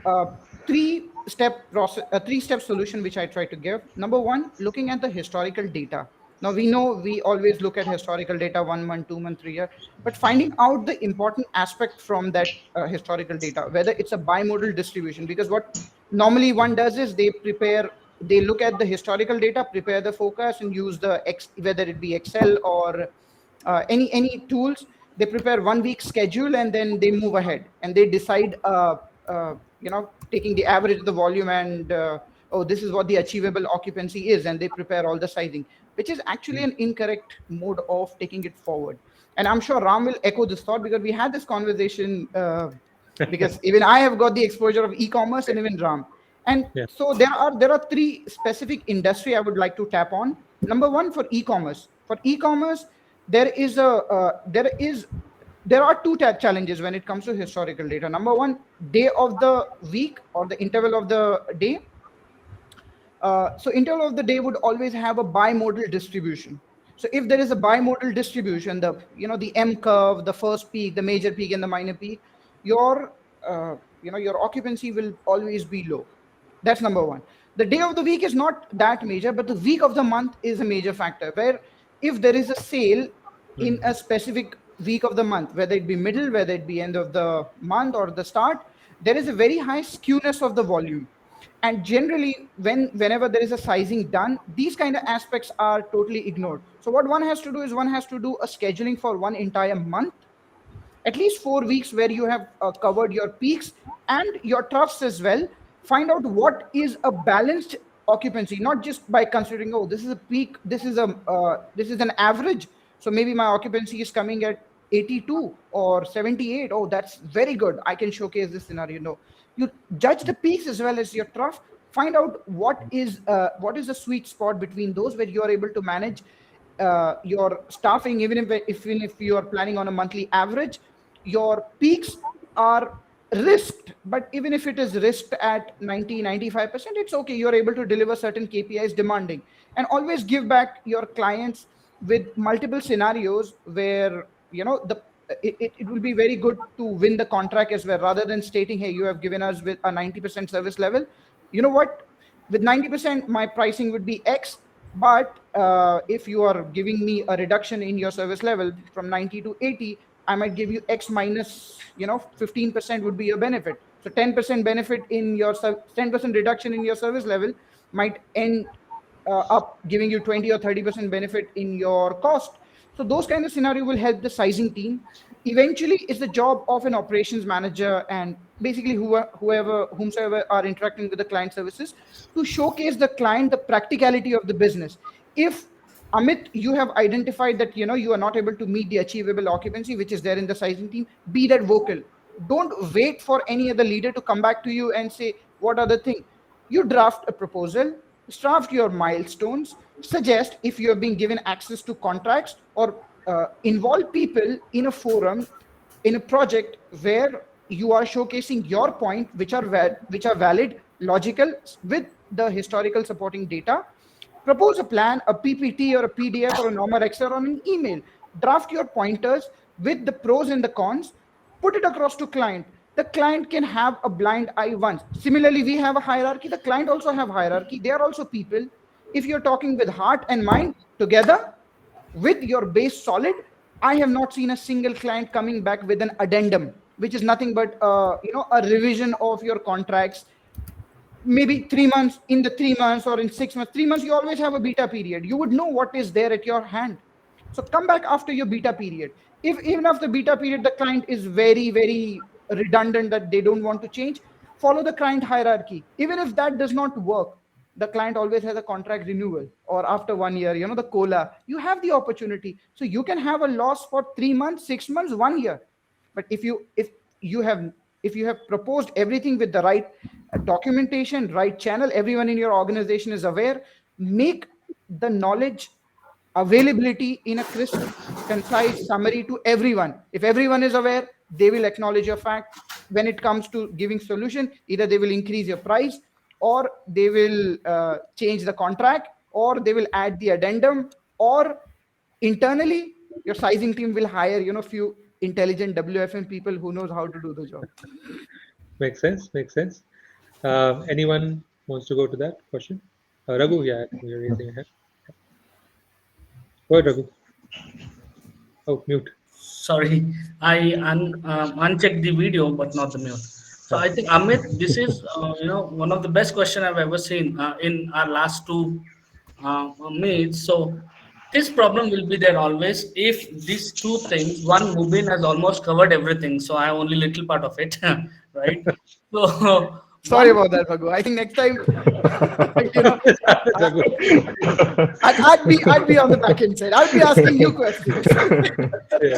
three-step process, a three-step solution which I try to give. Number one, looking at the historical data. Now we know we always look at historical data, 1 month, 2 month, 3 year, but finding out the important aspect from that historical data, whether it's a bimodal distribution, because what normally one does is they look at the historical data, prepare the forecast, and use whether it be Excel or any tools. They prepare 1 week schedule and then they move ahead and they decide taking the average of the volume and oh, this is what the achievable occupancy is, and they prepare all the sizing, which is actually an incorrect mode of taking it forward. And I'm sure Ram will echo this thought because we had this conversation, because even I have got the exposure of e-commerce, and even Ram. And Yeah. so there are three specific industry I would like to tap on. Number one, for e-commerce. For e-commerce, there is a there are two challenges when it comes to historical data. Number one, day of the week or the interval of the day. So interval of the day would always have a bimodal distribution. So if there is a bimodal distribution, the M curve, the first peak, the major peak, and the minor peak, your your occupancy will always be low. That's number one. The day of the week is not that major, but the week of the month is a major factor. Where if there is a sale in a specific week of the month, whether it be middle, whether it be end of the month or the start, there is a very high skewness of the volume. And generally, whenever there is a sizing done, these kind of aspects are totally ignored. So what one has to do is one has to do a scheduling for one entire month, at least 4 weeks, where you have covered your peaks and your troughs as well. Find out what is a balanced occupancy, not just by considering, oh, this is a peak, this is an average, so maybe my occupancy is coming at 82 or 78. Oh, that's very good, I can showcase this scenario. No, you judge the peaks as well as your trough. Find out what is the sweet spot between those, where you are able to manage your staffing. Even if you are planning on a monthly average, your peaks are risked, but even if it is risked at 90-95%, it's okay. You're able to deliver certain KPIs demanding, and always give back your clients with multiple scenarios where it will be very good to win the contract as well, rather than stating, hey, you have given us with a 90% service level. You know what, with 90% my pricing would be X, but if you are giving me a reduction in your service level from 90 to 80, I might give you X minus 15% would be your benefit. So 10% benefit in your 10% reduction in your service level might end up giving you 20 or 30% benefit in your cost. So those kind of scenario will help the sizing team. Eventually, it's the job of an operations manager and basically whomsoever are interacting with the client services, to showcase the client the practicality of the business. If Amit, you have identified that you are not able to meet the achievable occupancy which is there in the sizing team, be that vocal. Don't wait for any other leader to come back to you and say, what are the thing? You draft a proposal, draft your milestones, suggest if you have been given access to contracts, or involve people in a forum, in a project where you are showcasing your point, which are valid, logical, with the historical supporting data. Propose a plan, a PPT or a PDF or a normal Excel on an email. Draft your pointers with the pros and the cons. Put it across to client. The client can have a blind eye once. Similarly, we have a hierarchy. The client also have hierarchy. They are also people. If you're talking with heart and mind together, with your base solid, I have not seen a single client coming back with an addendum, which is nothing but a revision of your contracts. Maybe 3 months, in the 3 months or in 6 months, 3 months, you always have a beta period. You would know what is there at your hand. So come back after your beta period. If even after beta period, the client is very, very redundant that they don't want to change, follow the client hierarchy. Even if that does not work, the client always has a contract renewal, or after 1 year, the COLA, you have the opportunity. So you can have a loss for 3 months, 6 months, 1 year. But if you have proposed everything with the right documentation, right channel, everyone in your organization is aware, make the knowledge availability in a crisp, concise summary to everyone. If everyone is aware, they will acknowledge your fact. When it comes to giving solution, either they will increase your price, or they will change the contract, or they will add the addendum, or internally your sizing team will hire few intelligent WFM people who knows how to do the job. Makes sense. Anyone wants to go to that question? Raghu, yeah, I think you're raising your hand. Go ahead, Raghu. Oh, mute. Sorry, I unchecked the video but not the mute. So I think, Amit, this is one of the best question I've ever seen in our last two meets. So this problem will be there always if these two things. One, Mubin has almost covered everything, so I have only little part of it, right? So Sorry about that, Raghu. I think next time, Raghu. I'd be on the back end side. I'll be asking you questions.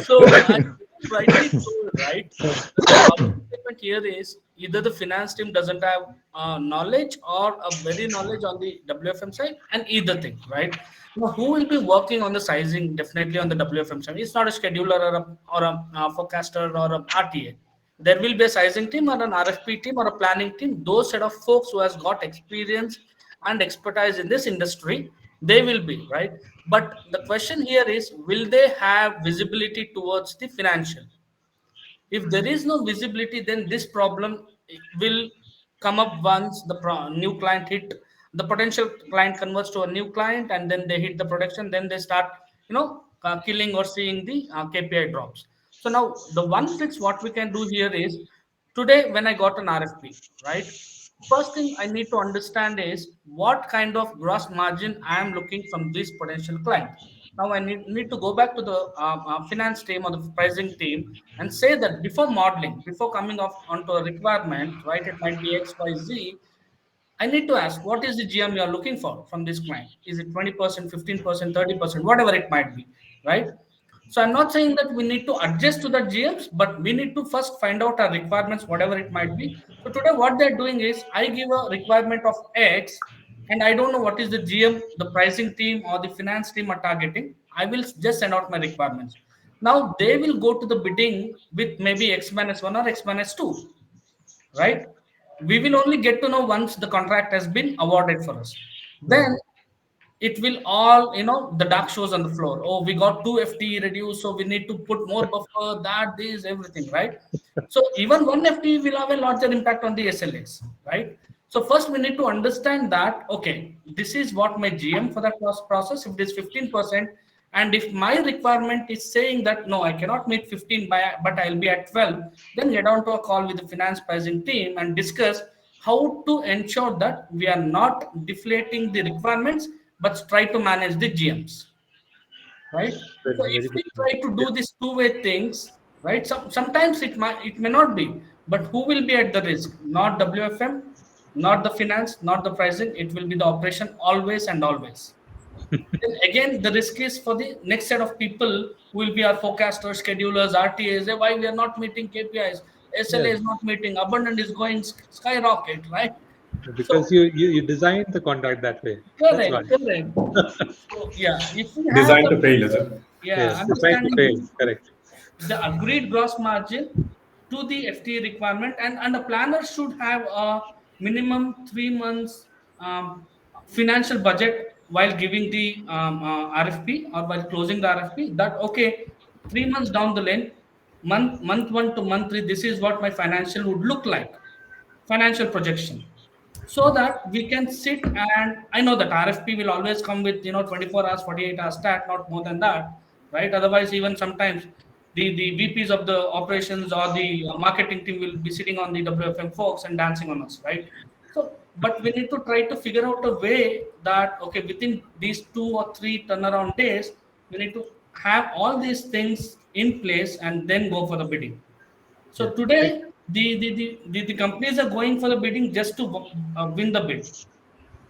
So I rightly told, right? The problem statement here is either the finance team doesn't have knowledge or a very knowledge on the WFM side, and either thing, right? Now, who will be working on the sizing? Definitely on the WFM side. It's not a scheduler or a forecaster or a RTA. There will be a sizing team or an RFP team or a planning team. Those set of folks who has got experience and expertise in this industry, they will be right. But the question here is, will they have visibility towards the financial? If there is no visibility, then this problem will come up once the new client hit, the potential client converts to a new client, and then they hit the production, then they start killing or seeing the KPI drops. So now the one fix what we can do here is, today when I got an RFP, right, first thing I need to understand is what kind of gross margin I am looking from this potential client. Now I need to go back to the finance team or the pricing team and say that before modeling, before coming off onto a requirement, right, it might be X, Y, Z. I need to ask, what is the GM you are looking for from this client? Is it 20%, 15%, 30%, whatever it might be, right? So I'm not saying that we need to adjust to the GMs, but we need to first find out our requirements, whatever it might be. So today, what they're doing is, I give a requirement of X, and I don't know what is the GM, the pricing team, or the finance team are targeting. I will just send out my requirements. Now they will go to the bidding with maybe X minus one or X minus two, right? We will only get to know once the contract has been awarded for us. Then it will all, the dark shows on the floor. Oh, we got 2 FTE reduced, so we need to put more buffer, that, this, everything, right? So even 1 FTE will have a larger impact on the SLAs, right? So first we need to understand that, okay, this is what my GM for that process, if it is 15%, and if my requirement is saying that, no, I cannot meet 15, but I'll be at 12, then get on to a call with the finance pricing team and discuss how to ensure that we are not deflating the requirements, but try to manage the GMs, right? Very, So if very we good point. try to Yeah, do these two-way things, right? Sometimes it may not be, but who will be at the risk? Not WFM, not the finance, not the pricing. It will be the operation always and always. Then again, the risk is for the next set of people who will be our forecasters, schedulers, RTAs. Why we are not meeting KPIs? SLA yeah, is not meeting. Abundant is going skyrocket, right? because So you designed the contract that way. That's why. correct, correct. So yeah, if we have Designed the to fail, is it? yeah Yes, designed to fail. understanding Correct. the agreed gross margin to the FTA requirement, and a planner should have a minimum 3 months financial budget while giving the RFP or while closing the RFP. That okay, 3 months down the lane, month one to month three, this is what my financial would look like, financial projection, so that we can sit. And I know that RFP will always come with 24 hours, 48 hours stat, not more than that, right? Otherwise, even sometimes the VPs of the operations or the marketing team will be sitting on the WFM folks and dancing on us, right? So but we need to try to figure out a way that, okay, within these 2 or 3 turnaround days, we need to have all these things in place and then go for the bidding. Yeah. So today, the companies are going for the bidding just to win the bid,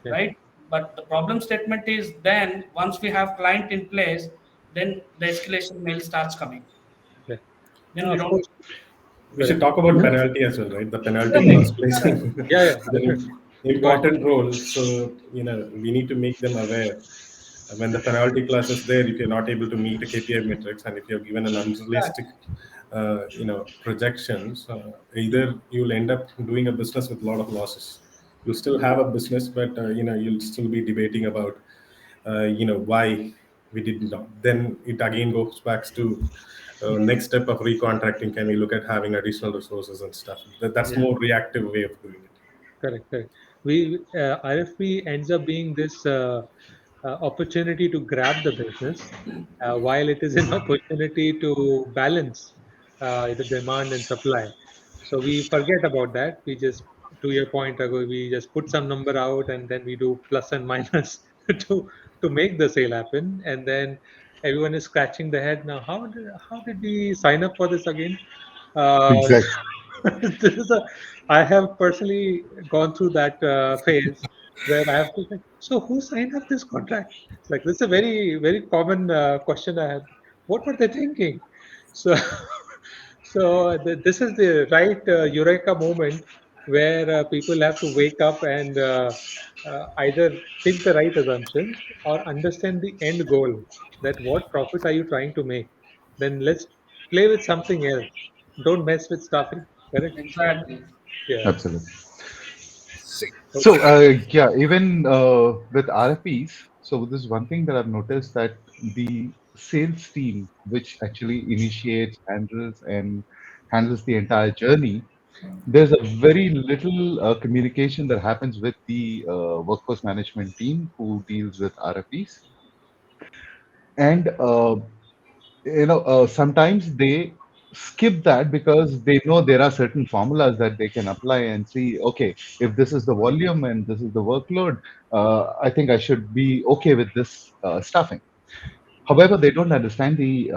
Yeah. right? But the problem statement is, then once we have client in place, then the escalation mail starts coming. Yeah. Then we Of don't. course. We should Correct. talk about penalty as well, right? The penalty Correct, clause plays correct. Yeah, yeah, the definitely. Go ahead. important role. So, we need to make them aware when the penalty clause is there, if you're not able to meet a KPI metrics and if you're given an unrealistic, projections, either you'll end up doing a business with a lot of losses. You'll still have a business, but, you'll still be debating about, why we did not. Then it again goes back to next step of recontracting. Can we look at having additional resources and stuff? That's Yeah. more reactive way of doing it. Correct, correct. RFP ends up being this opportunity to grab the business, while it is an opportunity to balance the demand and supply. So we forget about that. We just, to your point ago, we just put some number out and then we do plus and minus to make the sale happen, and then everyone is scratching their head now. How did we sign up for this again? Uh, Exactly. this is a I have personally gone through that phase where I have to say, so who signed up this contract? It's like this is a very very common question I have. What were they thinking? So this is the right eureka moment where people have to wake up and either pick the right assumptions or understand the end goal, that what profit are you trying to make. Then let's play with something else. Don't mess with staffing. Correct? Exactly. Yeah. Absolutely. See, So yeah, even with RFPs, so this is one thing that I've noticed, that the sales team, which actually initiates, handles the entire journey, there's a very little communication that happens with the workforce management team who deals with RFPs. And sometimes they skip that because they know there are certain formulas that they can apply and see, okay, if this is the volume and this is the workload, I think I should be okay with this staffing. However, they don't understand the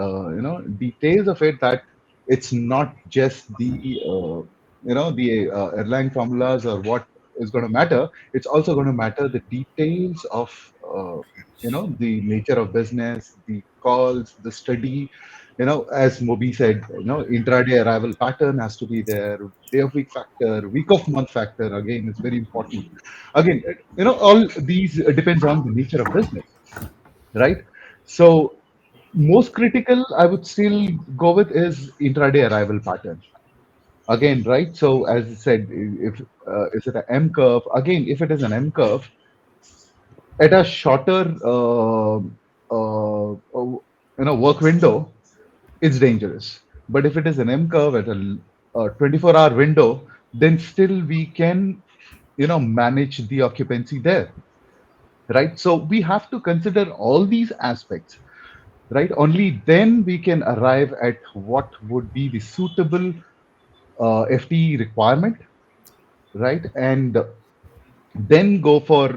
details of it, that it's not just the airline formulas or what is going to matter. It's also going to matter the details of the nature of business, the calls, the study. As Moby said, intraday arrival pattern has to be there. Day of week factor, week of month factor, again, is very important. Again, all these depends on the nature of business, right? So most critical, I would still go with, is intraday arrival pattern. Again, right? So as I said, if is it an M curve? Again, if it is an M curve at a shorter work window, it's dangerous. But if it is an M curve at a 24-hour window, then still we can manage the occupancy there, right? So we have to consider all these aspects, right? Only then we can arrive at what would be the suitable FTE requirement, right? And then go for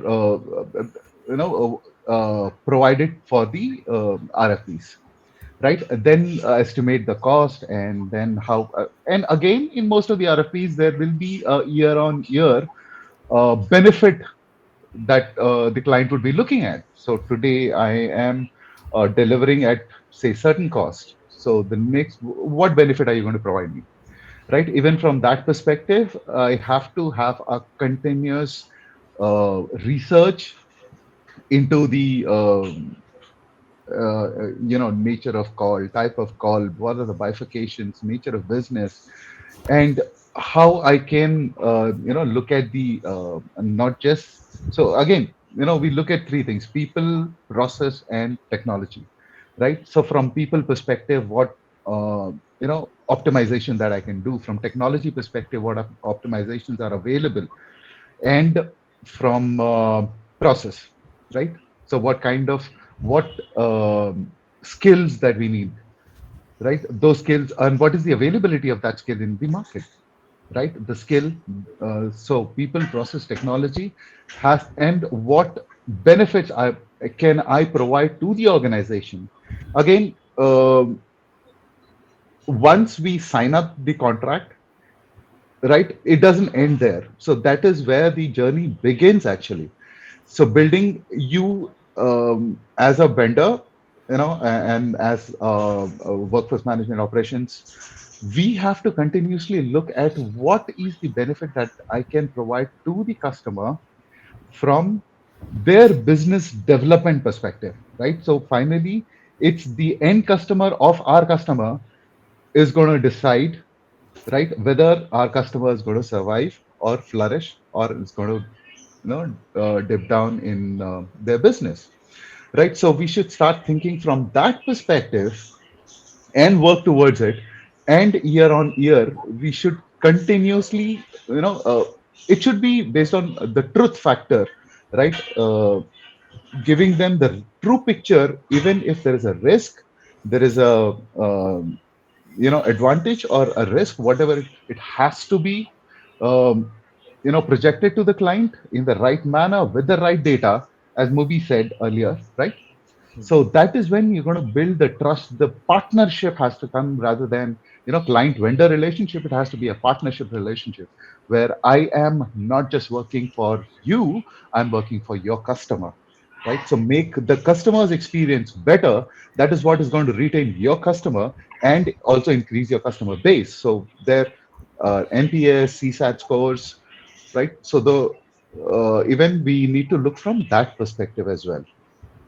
provide it for the RFPs, right? Then estimate the cost, and then how. And again, in most of the RFPs, there will be a year-on-year benefit that the client would be looking at. So today I am delivering at, say, certain cost. So the next, what benefit are you going to provide me? Right? Even from that perspective, I have to have a continuous research into the nature of call, type of call, what are the bifurcations, nature of business, and how I can look at the not just. So again, we look at three things: people, process, and technology, right? So from people perspective, what optimization that I can do. From technology perspective, what optimizations are available. And from process, right? So what skills that we need, right? Those skills, and what is the availability of that skill in the market, right? The skill, so people, process, technology has, and what benefits can I provide to the organization. Again, once we sign up the contract, right, it doesn't end there. So that is where the journey begins, actually. So building you as a vendor, and as workforce management operations, we have to continuously look at what is the benefit that I can provide to the customer from their business development perspective, right? So finally, it's the end customer of our customer is going to decide, right, whether our customer is going to survive or flourish, or is going to dip down in their business, right? So we should start thinking from that perspective and work towards it. And year on year, we should continuously, it should be based on the truth factor, right? Giving them the true picture, even if there is a risk, there is a advantage or a risk, whatever it has to be projected to the client in the right manner with the right data, as Moby said earlier, right? So that is when you're going to build the trust. The partnership has to come, rather than client vendor relationship. It has to be a partnership relationship where I am not just working for you, I'm working for your customer, right? So make the customer's experience better. That is what is going to retain your customer and also increase your customer base. So their NPS, CSAT scores, right? So even we need to look from that perspective as well.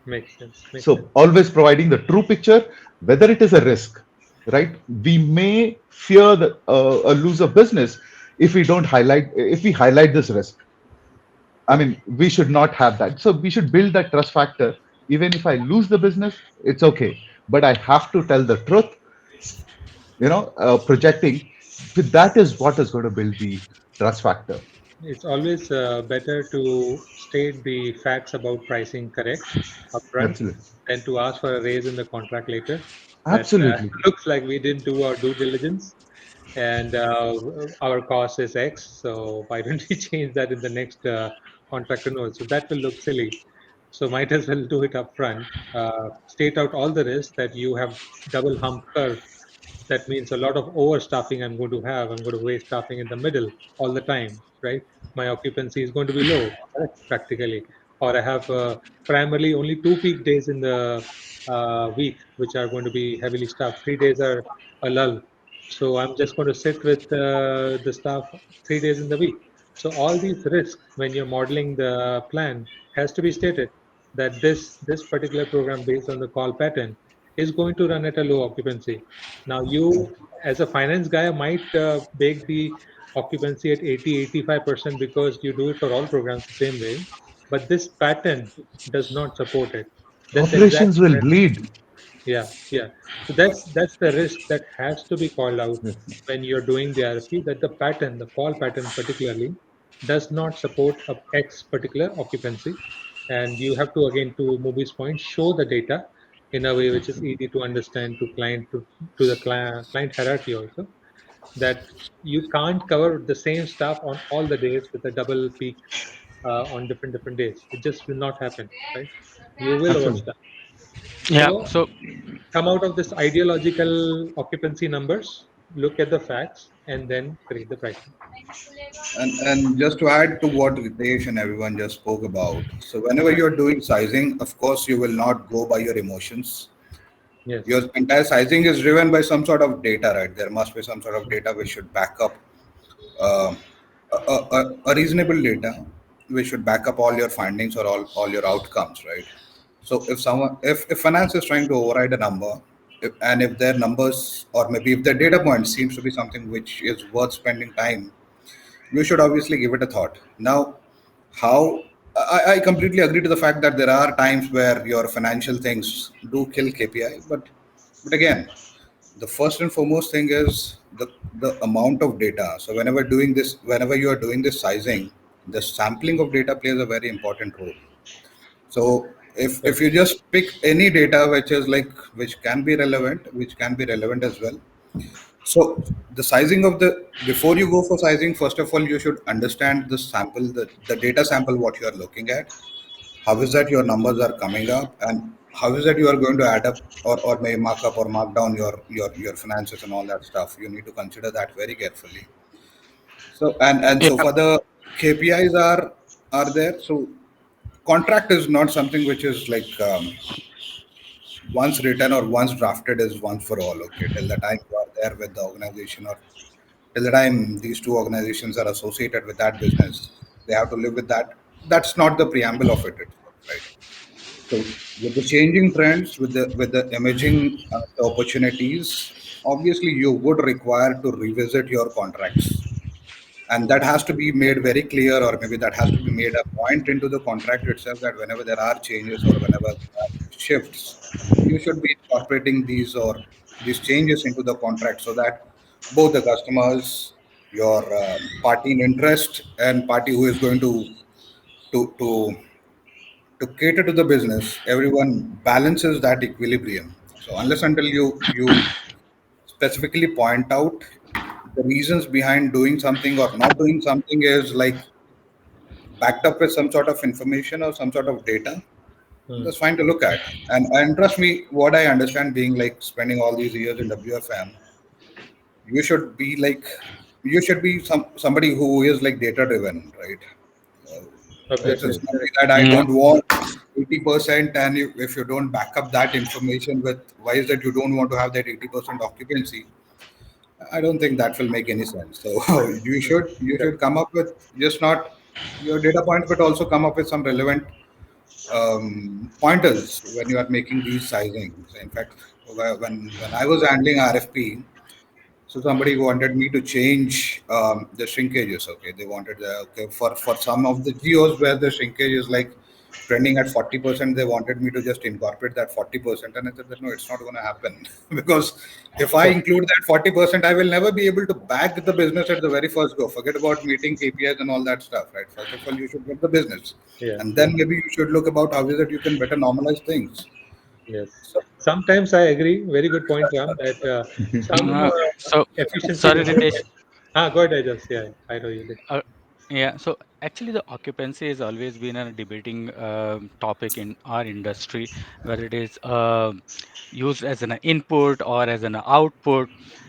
Makes sense. Makes sense. So always providing the true picture, whether it is a risk, right? We may fear a lose of business if we highlight this risk. I mean, we should not have that. So we should build that trust factor. Even if I lose the business, it's okay. But I have to tell the truth, projecting. That is what is going to build the trust factor. It's always better to state the facts about pricing correct upfront Absolutely. than to ask for a raise in the contract later. That Absolutely. looks like we didn't do our due diligence, and our cost is X. So why don't we change that in the next contract renewal? So that will look silly. So might as well do it upfront. State out all the risks that you have double hump curve. That means a lot of overstaffing I'm going to have. I'm going to waste staffing in the middle all the time, right? My occupancy is going to be low, practically. Or I have primarily only 2 peak days in the week, which are going to be heavily staffed. 3 days are a lull. So I'm just going to sit with the staff 3 days in the week. So all these risks, when you're modeling the plan, has to be stated that this particular program based on the call pattern is going to run at a low occupancy. Now, you as a finance guy might bake the occupancy at 80-85% because you do it for all programs the same way, but this pattern does not support it. That's Operations exactly will where, bleed. yeah, yeah. So that's the risk that has to be called out Yes. when you're doing the RFP, that the pattern, the call pattern particularly, does not support a X particular occupancy. And you have to, again, to Moby's point, show the data in a way which is easy to understand to the client hierarchy also, that you can't cover the same staff on all the days with a double peak on different days. It just will not happen, right? You will Absolutely. overstaff. Yeah. So So come out of this ideological occupancy numbers, look at the facts, and then create the pricing. And just to add to what Ritesh and everyone just spoke about, so whenever Right. you're doing sizing, of course, you will not go by your emotions. Yes. Your entire sizing is driven by some sort of data, right? There must be some sort of data which should back up uh, a reasonable data which should back up all your findings or all your outcomes, right? So if finance is trying to override a number, and if their numbers or maybe if their data point seems to be something which is worth spending time, you should obviously give it a thought. Now, how I completely agree to the fact that there are times where your financial things do kill KPI, but again, the first and foremost thing is the amount of data. So whenever you are doing this sizing, the sampling of data plays a very important role. So if Correct. you just pick any data which is like which can be relevant as well. So the sizing of the before you go for sizing, first of all, you should understand the data sample what you are looking at. How is that your numbers are coming up, and how is that you are going to add up or may mark up or mark down your finances and all that stuff. You need to consider that very carefully. So and yeah, so for the KPIs are there. So contract is not something which is like once written or once drafted is once for all. Okay, till the time you are there with the organization or till the time these two organizations are associated with that business, they have to live with that. That's not the preamble of it itself, right? So with the changing trends, with the emerging opportunities, obviously you would require to revisit your contracts, and that has to be made very clear, or maybe that has to be made a point into the contract itself that whenever there are changes or whenever there are shifts, you should be incorporating these changes into the contract so that both the customers, your party in interest, and party who is going to to to cater to the business, everyone balances that equilibrium. So unless until you specifically point out the reasons behind doing something or not doing something is like backed up with some sort of information or some sort of data, Hmm. that's fine to look at. And trust me, what I understand being like spending all these years in WFM, you should be like you should be somebody who is like data driven, right? Uh, it's Obviously. not Correct. that I yeah, don't want 80%, and if you don't back up that information with why is that you don't want to have that 80% occupancy, I don't think that will make any sense. So you Hmm. should Correct. come up with just not. your data points, but also come up with some relevant pointers when you are making these sizings. In fact, when I was handling RFP, so somebody wanted me to change the shrinkages. Okay, they wanted okay for some of the geos where the shrinkage is like trending at 40%. They wanted me to just incorporate that 40%, and I said that no, it's not going to happen because if I include that 40%, I will never be able to bag the business at the very first go. Forget about meeting KPIs and all that stuff, right? First of all, you should get the business, Yeah. and then maybe you should look about how is it you can better normalize things. Yes. So Sometimes I agree. Very good point, Ram, that some So, efficiency sorry, measures. Ritesh. Go ahead, Ajas. Yeah, I know you did. Uh, yeah, so actually, the occupancy has always been a debating topic in our industry, whether it is used as an input or as an output.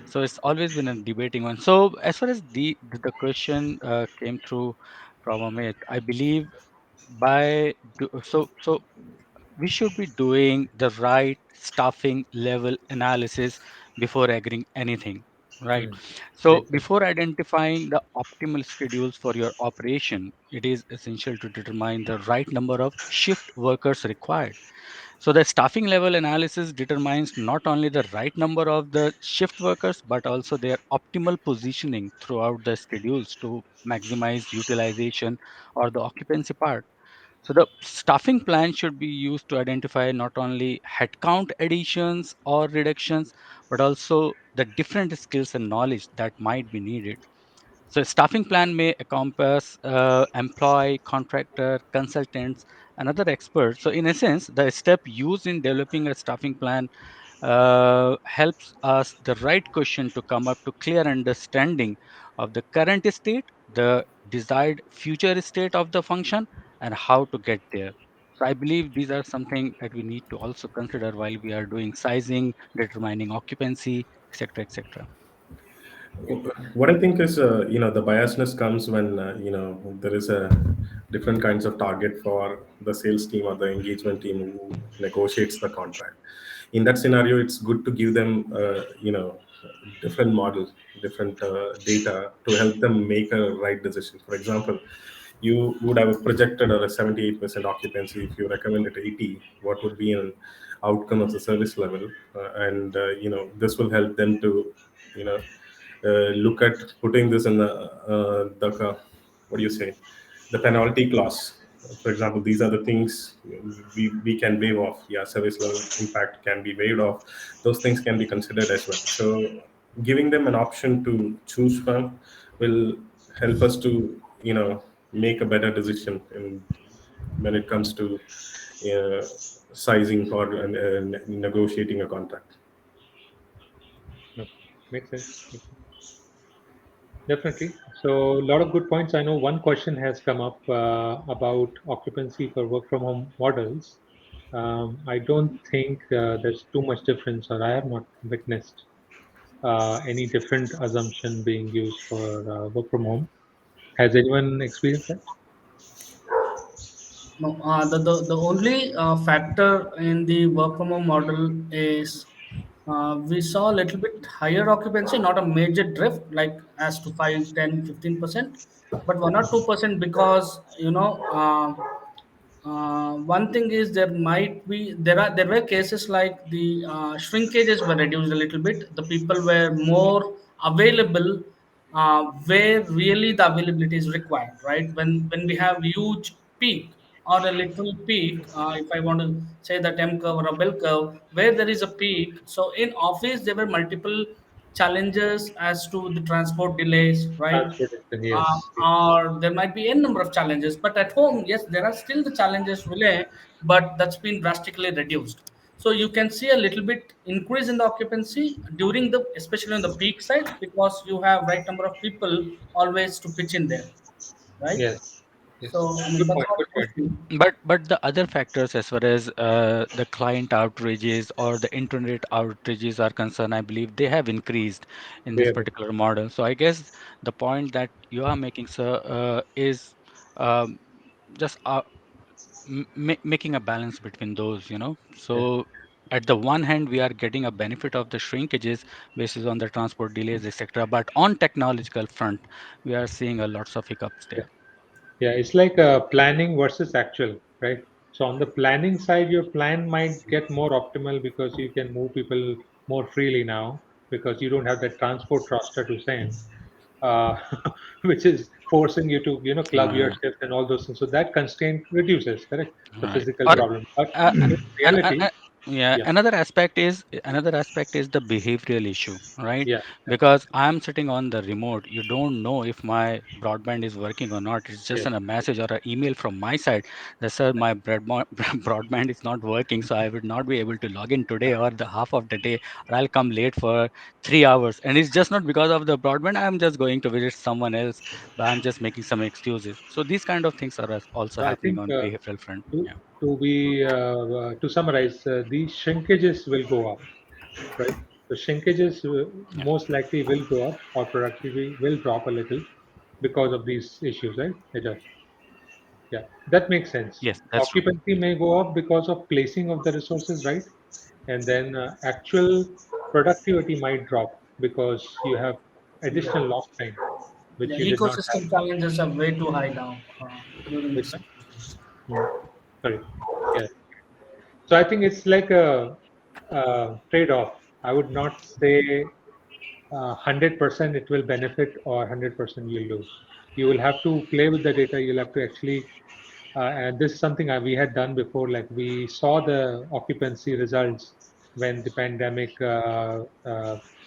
So it's always been a debating one. So as far as the question came through from Amit, I believe so we should be doing the right staffing level analysis before agreeing anything, right? Hmm. So Makes sense. before identifying the optimal schedules for your operation, it is essential to determine the right number of shift workers required. So the staffing level analysis determines not only the right number of the shift workers but also their optimal positioning throughout the schedules to maximize utilization or the occupancy part. So the staffing plan should be used to identify not only headcount additions or reductions, but also the different skills and knowledge that might be needed. So a staffing plan may encompass employee, contractor, consultants, and other experts. So in essence, the step used in developing a staffing plan helps us the right question to come up to clear understanding of the current state, the desired future state of the function, and how to get there. So I believe these are something that we need to also consider while we are doing sizing, determining occupancy, etc., etc. What I think is, the biasness comes when, there is a different kinds of target for the sales team or the engagement team who negotiates the contract. In that scenario, it's good to give them, different model, different data to help them make a right decision. For example, you would have projected a 78% occupancy. If you recommend it 80, what would be an outcome of the service level? And this will help them to, you know look at putting this in the what do you say, the penalty clause. For example, these are the things we can waive off. Yeah, service level impact can be waived off. Those things can be considered as well. So giving them an option to choose from will help us to make a better decision when it comes to uh, sizing or negotiating a contract. Okay. Makes sense. Makes sense. Definitely. So, a lot of good points. I know one question has come up about occupancy for work from home models. I don't think there's too much difference, or I have not witnessed any different assumption being used for work from home. Has anyone experienced that? No, the only factor in the work from home model is we saw a little bit higher occupancy, not a major drift like as to 5, 10, 15%, but 1 or 2% because, one thing is there were cases like the shrinkages were reduced a little bit. The people were more available where really the availability is required, right? When we have huge peak or a little peak, if I want to say that M curve or a bell curve, where there is a peak. So in office there were multiple challenges as to the transport delays, right? Transportation, yes. Or there might be a number of challenges, but at home, yes, there are still the challenges relay, but that's been drastically reduced. So you can see a little bit increase in the occupancy during the, especially on the peak side, because you have right number of people always to pitch in there, right? Yes. Yes. So I mean Good that's point. what Good I point. see. But the other factors as far as the client outages or the internet outages are concerned, I believe they have increased in this Very particular model. So I guess the point that you are making, sir, is um, just making a balance between those, you know. yeah. So at the one hand, we are getting a benefit of the shrinkages basis on the transport delays, etc. But on technological front, we are seeing a lots of hiccups Yeah. there. Yeah, it's like planning versus actual, right? So on the planning side, your plan might get more optimal because you can move people more freely now because you don't have that transport roster to send, uh, which is forcing you to club your Uh, shift and all those things. So that constraint reduces, correct, the right. physical Or problem. But uh, uh, in reality, yeah, yeah, another aspect is the behavioral issue, right? yeah, Because I'm sitting on the remote, you don't know if my broadband is working or not. It's just yes, a message or an email from my side that says my broadband is not working, so I would not be able to log in today or the half of the day, or I'll come late for 3 hours. And it's just not because of the broadband. I'm just going to visit someone else, but I'm just making some excuses. So these kind of things are also I happening think on behavioral front. to Yeah. to summarize, these shrinkages will go up, right? The shrinkages Yeah. most likely will go up, or productivity will drop a little because of these issues, right? Ajay? Yeah, that makes sense. Yes, that's true. Occupancy may go up because of placing of the resources, right? And then actual productivity might drop because you have Yeah. additional lost time, The which you did not have. ecosystem challenges are way too high now during Which this. one? Hmm. Sorry. Yeah. So I think it's like a, trade-off. I would not say 100% it will benefit or 100% you'll lose. You will have to play with the data. You'll have to actually, and this is something we had done before. Like we saw the occupancy results when the pandemic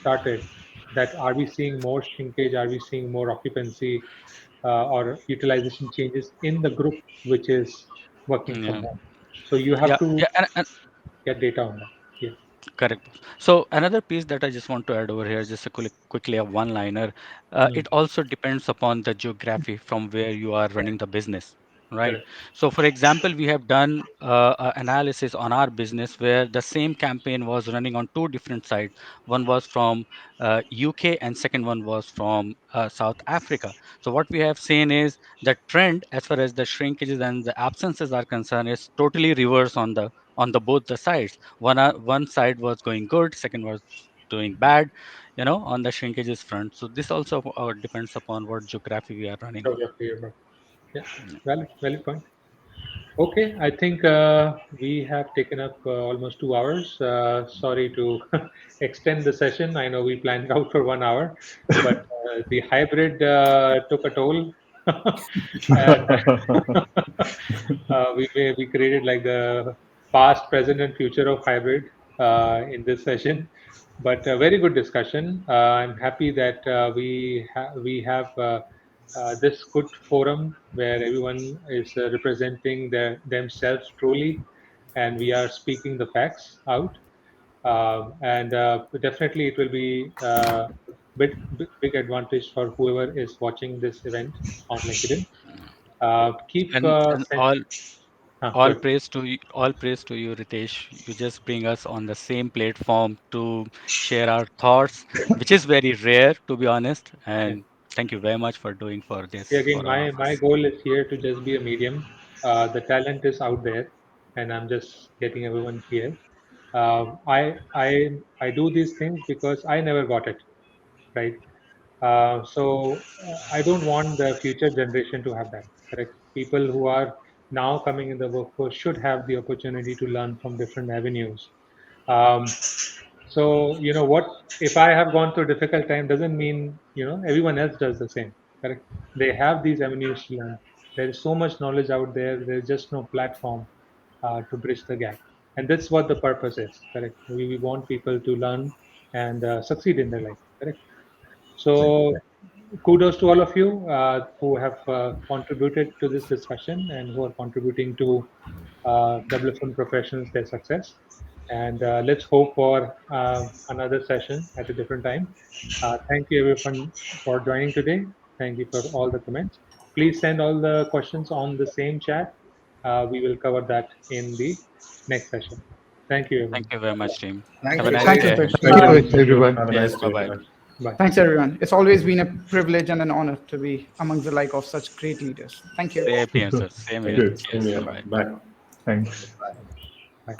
started. That are we seeing more shrinkage? Are we seeing more occupancy or utilization changes in the group which is working from Yeah. home? So you Yeah. have to Yeah. And get data on that. Yeah. correct, boss. So another piece that I just want to add over here, just quickly a one-liner. Mm, It also depends upon the geography from where you are running the business, right? correct. So, for example, we have done analysis on our business where the same campaign was running on two different sites. One was from UK and second one was from South Africa. So what we have seen is the trend as far as the shrinkages and the absences are concerned is totally reverse on the both the sides. One side was going good, second was doing bad, on the shrinkages front. So this also depends upon what geography we are running on. Geography, yeah, Yeah. valid point. Okay, I think we have taken up almost 2 hours. Sorry to extend the session. I know we planned it out for 1 hour, but the hybrid took a toll. And we created like the past, present, and future of hybrid in this session. But very good discussion. I'm happy that we have this good forum where everyone is representing themselves truly, and we are speaking the facts out. And definitely, it will be big advantage for whoever is watching this event on LinkedIn. Keep And all good. praise to you, all praise to you, Ritesh. You just bring us on the same platform to share our thoughts, which is very rare, to be honest. Yeah. And thank you very much for doing for See, this again, for all of my us. goal is here to just be a medium. The talent is out there, and I'm just getting everyone here. I do these things because I never got it right. So I don't want the future generation to have that. Correct. People who are now coming in the workforce should have the opportunity to learn from different avenues. Um, so what, if I have gone through a difficult time, doesn't mean everyone else does the same. Correct. They have these avenues to learn. There is so much knowledge out there. There's just no platform to bridge the gap, and that's what the purpose is. Correct. We want people to learn and succeed in their life. Correct. So kudos to all of you who have contributed to this discussion and who are contributing to WFM professionals their success. And let's hope for another session at a different time. Thank you everyone for joining today. Thank you for all the comments. Please send all the questions on the same chat. We will cover that in the next session. Thank you Thank everyone. you very much, team. Thank Have a you. nice Thanks, day Ritesh. ahead. Thank you Bye. very much, everyone. Have a Yes, nice bye day. bye. Bye. Bye. Thanks, everyone. It's always been a privilege and an honor to be amongst the like of such great leaders. Thank you. Same here, sir. Same Thank here. you. Good. Same Cheers. here. Bye bye. Bye. Thanks. Bye.